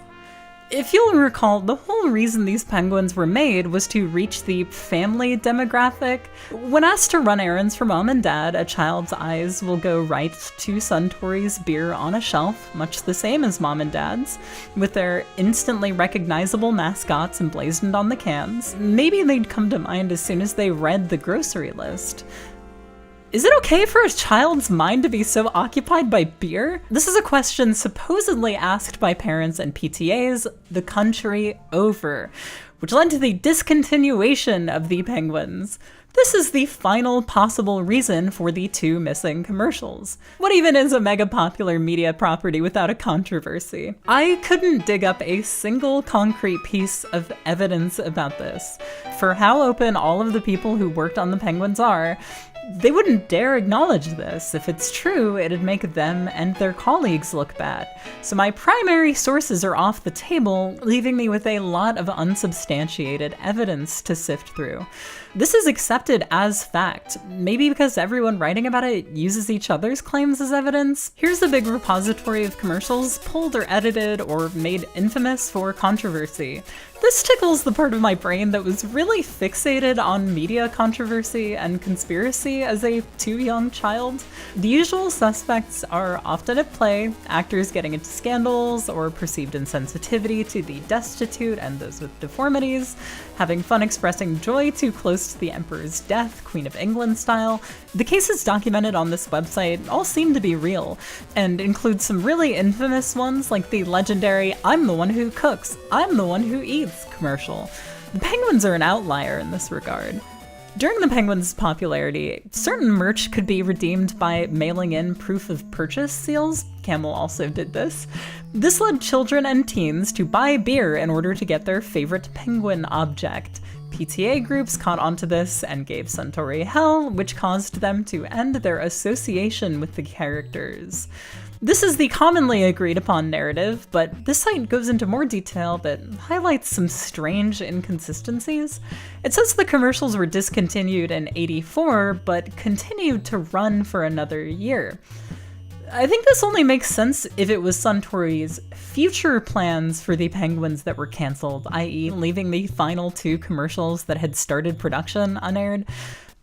If you'll recall, the whole reason these penguins were made was to reach the family demographic. When asked to run errands for mom and dad, a child's eyes will go right to Suntory's beer on a shelf, much the same as mom and dad's, with their instantly recognizable mascots emblazoned on the cans. Maybe they'd come to mind as soon as they read the grocery list. Is it okay for a child's mind to be so occupied by beer? This is a question supposedly asked by parents and PTAs the country over, which led to the discontinuation of the Penguins. This is the final possible reason for the 2 missing commercials. What even is a mega popular media property without a controversy? I couldn't dig up a single concrete piece of evidence about this. For how open all of the people who worked on the Penguins are, they wouldn't dare acknowledge this. If it's true, it'd make them and their colleagues look bad. So my primary sources are off the table, leaving me with a lot of unsubstantiated evidence to sift through. This is accepted as fact, maybe because everyone writing about it uses each other's claims as evidence. Here's a big repository of commercials pulled or edited or made infamous for controversy. This tickles the part of my brain that was really fixated on media controversy and conspiracy as a too young child. The usual suspects are often at play, actors getting into scandals or perceived insensitivity to the destitute and those with deformities, having fun expressing joy too close to the emperor's death, Queen of England style. The cases documented on this website all seem to be real, and include some really infamous ones like the legendary "I'm the one who cooks, I'm the one who eats" commercial. The Penguins are an outlier in this regard. During the Penguins' popularity, certain merch could be redeemed by mailing in proof of purchase seals. Camel also did this. This led children and teens to buy beer in order to get their favorite penguin object. PTA groups caught onto this and gave Suntory hell, which caused them to end their association with the characters. This is the commonly agreed upon narrative, but this site goes into more detail that highlights some strange inconsistencies. It says the commercials were discontinued in '84, but continued to run for another year. I think this only makes sense if it was Suntory's future plans for the Penguins that were cancelled, i.e. leaving the final 2 commercials that had started production unaired.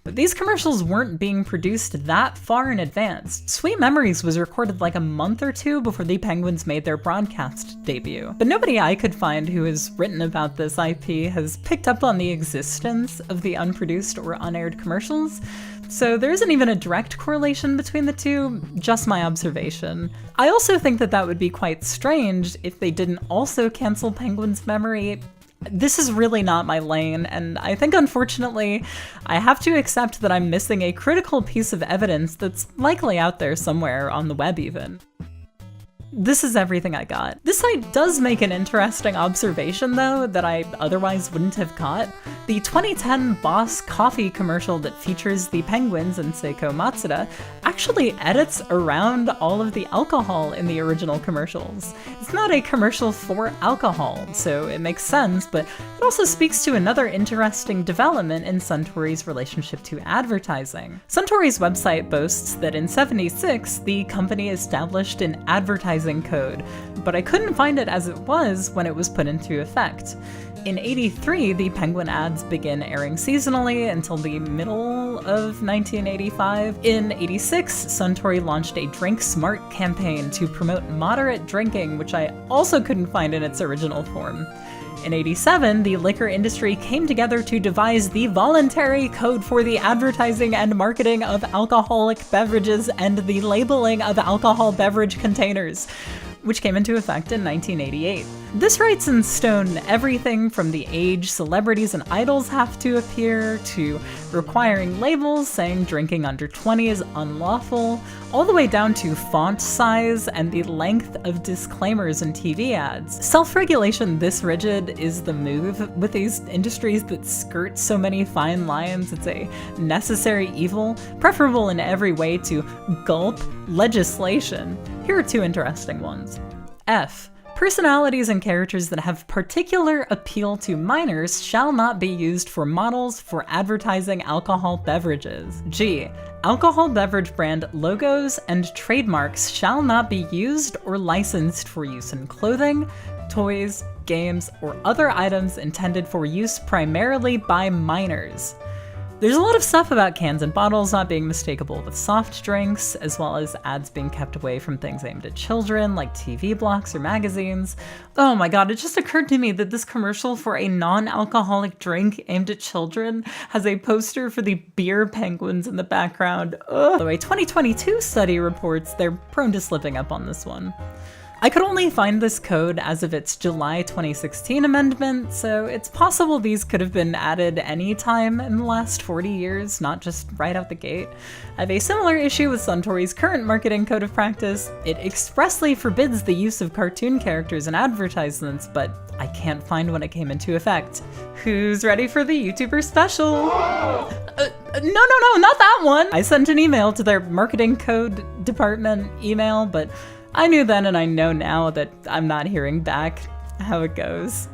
But these commercials weren't being produced that far in advance. Sweet Memories was recorded like a month or 2 before the Penguins made their broadcast debut. But nobody I could find who has written about this IP has picked up on the existence of the unproduced or unaired commercials, so there isn't even a direct correlation between the two, just my observation. I also think that that would be quite strange if they didn't also cancel Penguin's memory. This is really not my lane, and I think unfortunately, I have to accept that I'm missing a critical piece of evidence that's likely out there somewhere on the web even. This is everything I got. This site does make an interesting observation though that I otherwise wouldn't have caught. The 2010 Boss Coffee commercial that features the Penguins and Seiko Matsuda actually edits around all of the alcohol in the original commercials. It's not a commercial for alcohol, so it makes sense, but it also speaks to another interesting development in Suntory's relationship to advertising. Suntory's website boasts that in '76, the company established an advertising code, but I couldn't find it as it was when it was put into effect. In '83, the Penguin ads begin airing seasonally until the middle of 1985. In '86, Suntory launched a Drink Smart campaign to promote moderate drinking, which I also couldn't find in its original form. In '87, the liquor industry came together to devise the voluntary code for the advertising and marketing of alcoholic beverages and the labeling of alcohol beverage containers, which came into effect in 1988. This writes in stone everything from the age celebrities and idols have to appear, to requiring labels saying drinking under 20 is unlawful, all the way down to font size and the length of disclaimers in TV ads. Self-regulation this rigid is the move with these industries that skirt so many fine lines. It's a necessary evil, preferable in every way to gulp legislation. Here are 2 interesting ones. F. Personalities and characters that have particular appeal to minors shall not be used for models for advertising alcohol beverages. G. Alcohol beverage brand logos and trademarks shall not be used or licensed for use in clothing, toys, games, or other items intended for use primarily by minors. There's a lot of stuff about cans and bottles not being mistakable with soft drinks, as well as ads being kept away from things aimed at children, like TV blocks or magazines. Oh my god, it just occurred to me that this commercial for a non-alcoholic drink aimed at children has a poster for the beer penguins in the background. Ugh. Though a 2022 study reports they're prone to slipping up on this one. I could only find this code as of its July 2016 amendment, so it's possible these could have been added any time in the last 40 years, not just right out the gate. I have a similar issue with Suntory's current marketing code of practice. It expressly forbids the use of cartoon characters in advertisements, but I can't find when it came into effect. Who's ready for the YouTuber special? No, not that one! I sent an email to their marketing code department email, but I knew then and I know now that I'm not hearing back how it goes.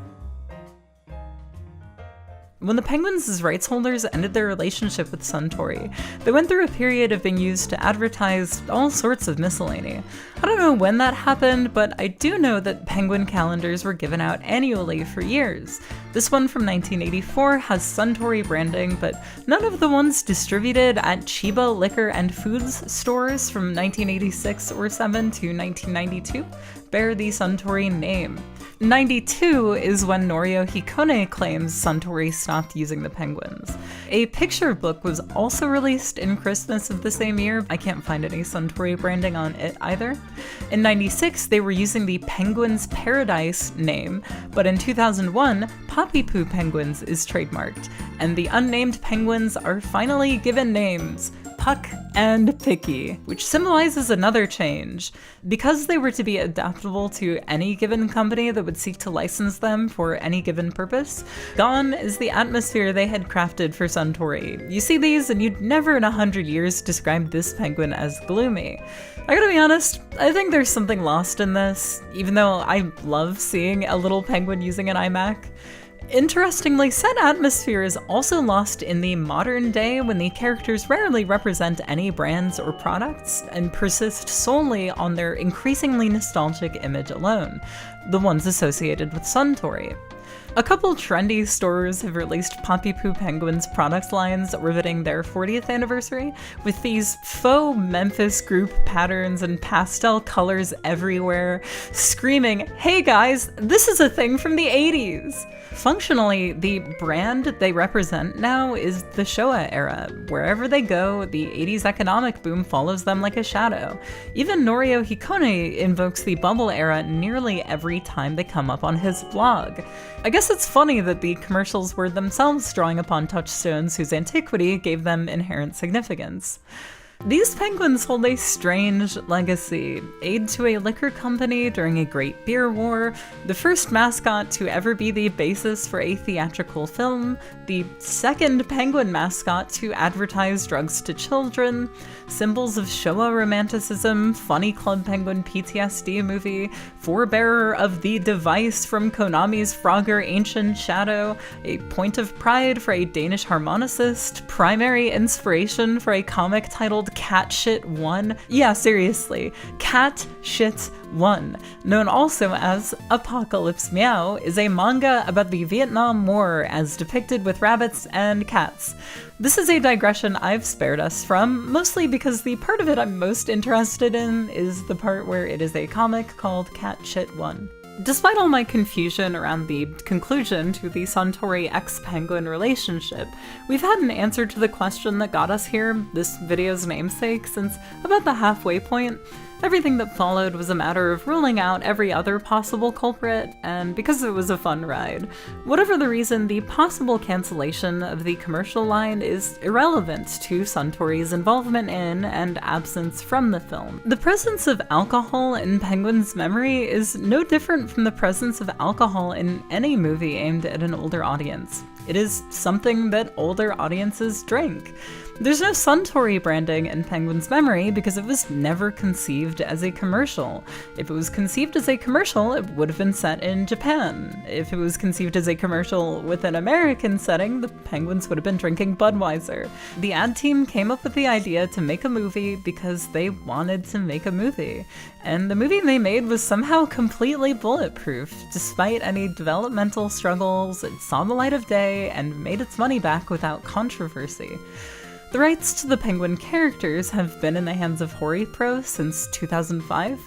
When the Penguins' rights holders ended their relationship with Suntory, they went through a period of being used to advertise all sorts of miscellany. I don't know when that happened, but I do know that Penguin calendars were given out annually for years. This one from 1984 has Suntory branding, but none of the ones distributed at Chiba Liquor and Foods stores from 1986 or 7 to 1992 bear the Suntory name. 92 is when Norio Hikone claims Suntory stopped using the Penguins. A picture book was also released in Christmas of the same year. I can't find any Suntory branding on it either. In 96, they were using the Penguins Paradise name, but in 2001, Poppy Poo Penguins is trademarked, and the unnamed penguins are finally given names. Puck and Picky, which symbolizes another change. Because they were to be adaptable to any given company that would seek to license them for any given purpose, gone is the atmosphere they had crafted for Suntory. You see these and you'd never in 100 years describe this penguin as gloomy. I gotta be honest, I think there's something lost in this, even though I love seeing a little penguin using an iMac. Interestingly, said atmosphere is also lost in the modern day when the characters rarely represent any brands or products and persist solely on their increasingly nostalgic image alone, the ones associated with Suntory. A couple trendy stores have released Poppy Poo Penguins product lines riveting their 40th anniversary, with these faux Memphis group patterns and pastel colors everywhere, screaming, "Hey guys, this is a thing from the 80s!" Functionally, the brand they represent now is the Showa era. Wherever they go, the 80s economic boom follows them like a shadow. Even Norio Hikone invokes the bubble era nearly every time they come up on his blog. I guess it's funny that the commercials were themselves drawing upon touchstones whose antiquity gave them inherent significance. These penguins hold a strange legacy. Aid to a liquor company during a Great Beer War, the first mascot to ever be the basis for a theatrical film, the second penguin mascot to advertise drugs to children, symbols of Showa romanticism, Funny Club Penguin PTSD movie, forebearer of the device from Konami's Frogger Ancient Shadow, a point of pride for a Danish harmonicist, primary inspiration for a comic titled Cat Shit 1. Yeah, seriously, Cat Shit 1, known also as Apocalypse Meow, is a manga about the Vietnam War as depicted with rabbits and cats. This is a digression I've spared us from, mostly because the part of it I'm most interested in is the part where it is a comic called Cat Shit 1. Despite all my confusion around the conclusion to the Suntory X-Penguin relationship, we've had an answer to the question that got us here, this video's namesake, since about the halfway point. Everything that followed was a matter of ruling out every other possible culprit, and because it was a fun ride. Whatever the reason, the possible cancellation of the commercial line is irrelevant to Suntory's involvement in and absence from the film. The presence of alcohol in Penguin's memory is no different from the presence of alcohol in any movie aimed at an older audience. It is something that older audiences drink. There's no Suntory branding in Penguin's memory because it was never conceived as a commercial. If it was conceived as a commercial, it would have been set in Japan. If it was conceived as a commercial with an American setting, the Penguins would have been drinking Budweiser. The ad team came up with the idea to make a movie because they wanted to make a movie. And the movie they made was somehow completely bulletproof. Despite any developmental struggles, it saw the light of day and made its money back without controversy. The rights to the Penguin characters have been in the hands of HoriPro since 2005,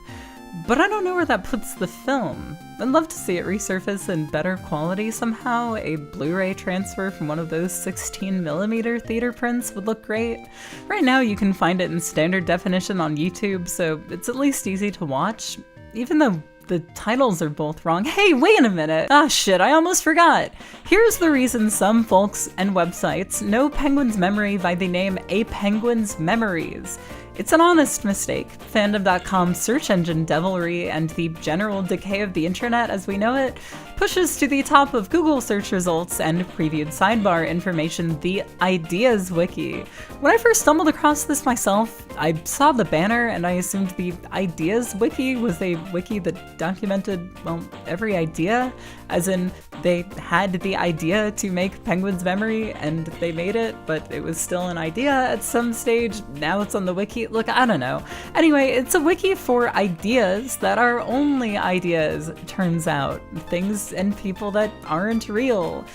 but I don't know where that puts the film. I'd love to see it resurface in better quality somehow. A Blu-ray transfer from one of those 16mm theater prints would look great. Right now you can find it in standard definition on YouTube, so it's at least easy to watch, even though the titles are both wrong. Hey, wait a minute! Ah shit, I almost forgot! Here's the reason some folks and websites know Penguin's memory by the name A Penguin's Memories. It's an honest mistake. Fandom.com's search engine devilry and the general decay of the internet as we know it pushes to the top of Google search results and previewed sidebar information the Ideas Wiki. When I first stumbled across this myself, I saw the banner and I assumed the Ideas Wiki was a wiki that documented, well, every idea, as in they had the idea to make Penguin's memory and they made it, but it was still an idea at some stage. Now it's on the wiki. Look, I don't know. Anyway, it's a wiki for ideas that are only ideas, turns out. Things and people that aren't real.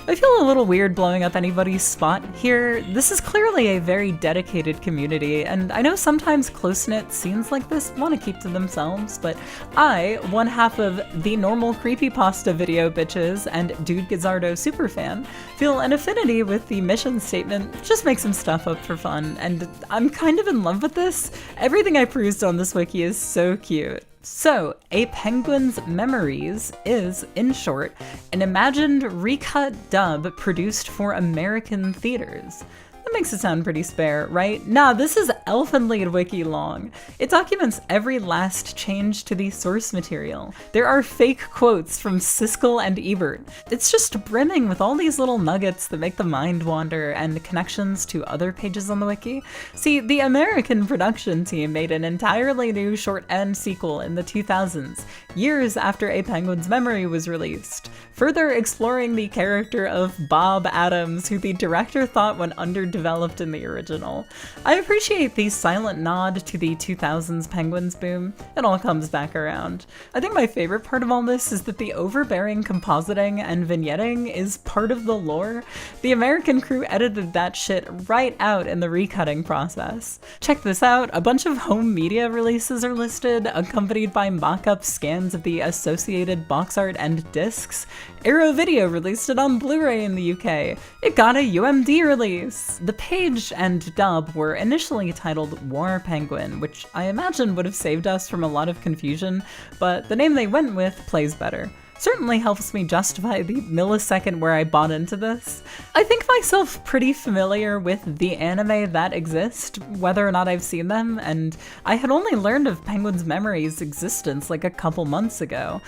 I feel a little weird blowing up anybody's spot here. This is clearly a very dedicated community, and I know sometimes close-knit scenes like this want to keep to themselves, but I, one half of the normal creepypasta video bitches and Dude Gazzardo superfan, feel an affinity with the mission statement, just make some stuff up for fun, and I'm kind of in love with this. Everything I perused on this wiki is so cute. So, A Penguin's Memories is, in short, an imagined recut dub produced for American theaters. That makes it sound pretty spare, right? Nah, this is Elfenlied Wiki long. It documents every last change to the source material. There are fake quotes from Siskel and Ebert. It's just brimming with all these little nuggets that make the mind wander and connections to other pages on the wiki. See, the American production team made an entirely new short and sequel in the 2000s, years after A Penguin's Memory was released, further exploring the character of Bob Adams, who the director thought went underdeveloped in the original. I appreciate the silent nod to the 2000s Penguins boom. It all comes back around. I think my favorite part of all this is that the overbearing compositing and vignetting is part of the lore. The American crew edited that shit right out in the recutting process. Check this out, a bunch of home media releases are listed, accompanied by mock-up scans of the associated box art and discs. Arrow Video released it on Blu-ray in the UK. It got a UMD release. The page and dub were initially titled War Penguin, which I imagine would have saved us from a lot of confusion, but the name they went with plays better. Certainly helps me justify the millisecond where I bought into this. I think myself pretty familiar with the anime that exist, whether or not I've seen them, and I had only learned of Penguin's Memory's existence like a couple months ago.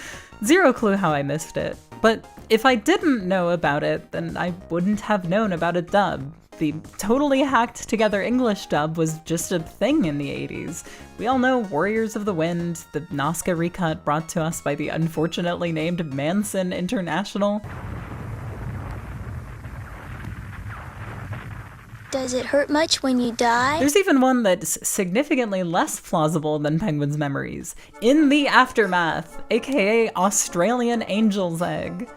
Zero clue how I missed it. But if I didn't know about it, then I wouldn't have known about a dub. The totally hacked together English dub was just a thing in the 80s. We all know Warriors of the Wind, the Nazca recut brought to us by the unfortunately named Manson International. Does it hurt much when you die? There's even one that's significantly less plausible than Penguin's Memories. In the Aftermath, aka Australian Angel's Egg.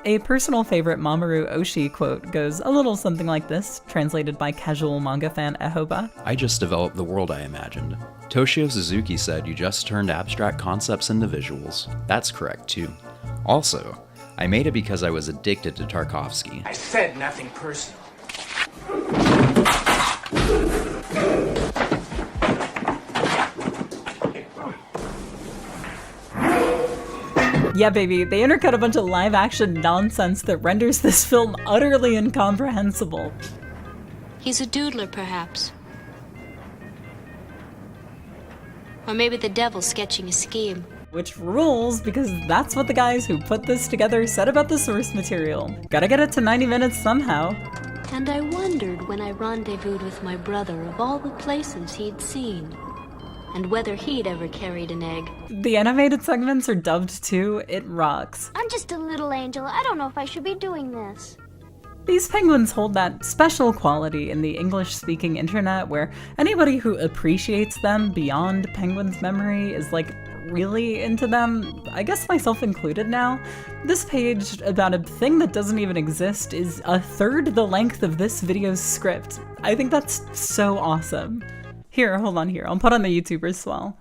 A personal favorite Mamoru Oshii quote goes a little something like this, translated by casual manga fan Ehoba. I just developed the world I imagined. Toshio Suzuki said you just turned abstract concepts into visuals. That's correct too. Also, I made it because I was addicted to Tarkovsky. I said nothing personal. Yeah, baby, they intercut a bunch of live-action nonsense that renders this film utterly incomprehensible. He's a doodler, perhaps. Or maybe the devil's sketching a scheme. Which rules, because that's what the guys who put this together said about the source material. Gotta get it to 90 minutes somehow. And I wondered when I rendezvoused with my brother of all the places he'd seen. And whether he'd ever carried an egg. The animated segments are dubbed too. It rocks. I'm just a little angel. I don't know if I should be doing this. These penguins hold that special quality in the English-speaking internet where anybody who appreciates them beyond Penguin's Memory is like really into them, I guess myself included now. This page about a thing that doesn't even exist is a third the length of this video's script. I think that's so awesome. Here, hold on here. I'll put on the YouTuber as well.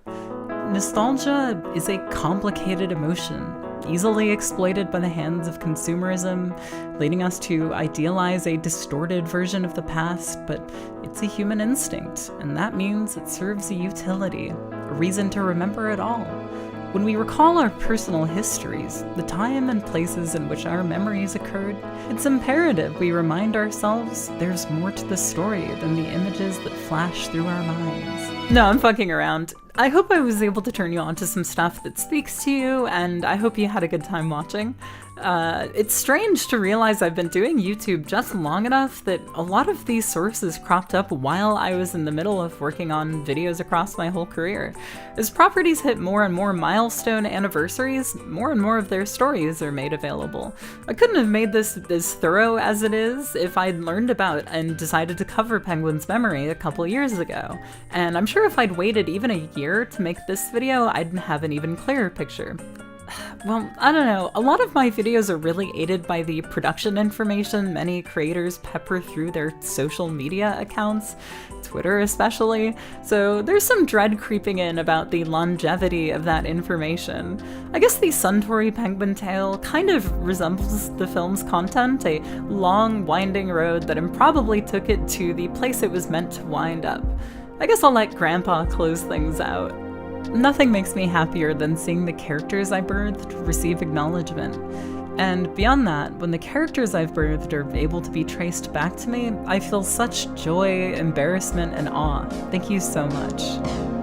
Nostalgia is a complicated emotion, easily exploited by the hands of consumerism, leading us to idealize a distorted version of the past, but it's a human instinct, and that means it serves a utility, a reason to remember it all. When we recall our personal histories, the time and places in which our memories occurred, it's imperative we remind ourselves there's more to the story than the images that flash through our minds. No, I'm fucking around. I hope I was able to turn you on to some stuff that speaks to you, and I hope you had a good time watching. It's strange to realize I've been doing YouTube just long enough that a lot of these sources cropped up while I was in the middle of working on videos across my whole career. As properties hit more and more milestone anniversaries, more and more of their stories are made available. I couldn't have made this as thorough as it is if I'd learned about and decided to cover Penguin's memory a couple years ago. And I'm sure if I'd waited even a year to make this video, I'd have an even clearer picture. Well, I don't know, a lot of my videos are really aided by the production information many creators pepper through their social media accounts, Twitter especially, so there's some dread creeping in about the longevity of that information. I guess the Suntory Penguin tale kind of resembles the film's content, a long, winding road that improbably took it to the place it was meant to wind up. I guess I'll let Grandpa close things out. Nothing makes me happier than seeing the characters I birthed receive acknowledgement. And beyond that, when the characters I've birthed are able to be traced back to me, I feel such joy, embarrassment, and awe. Thank you so much.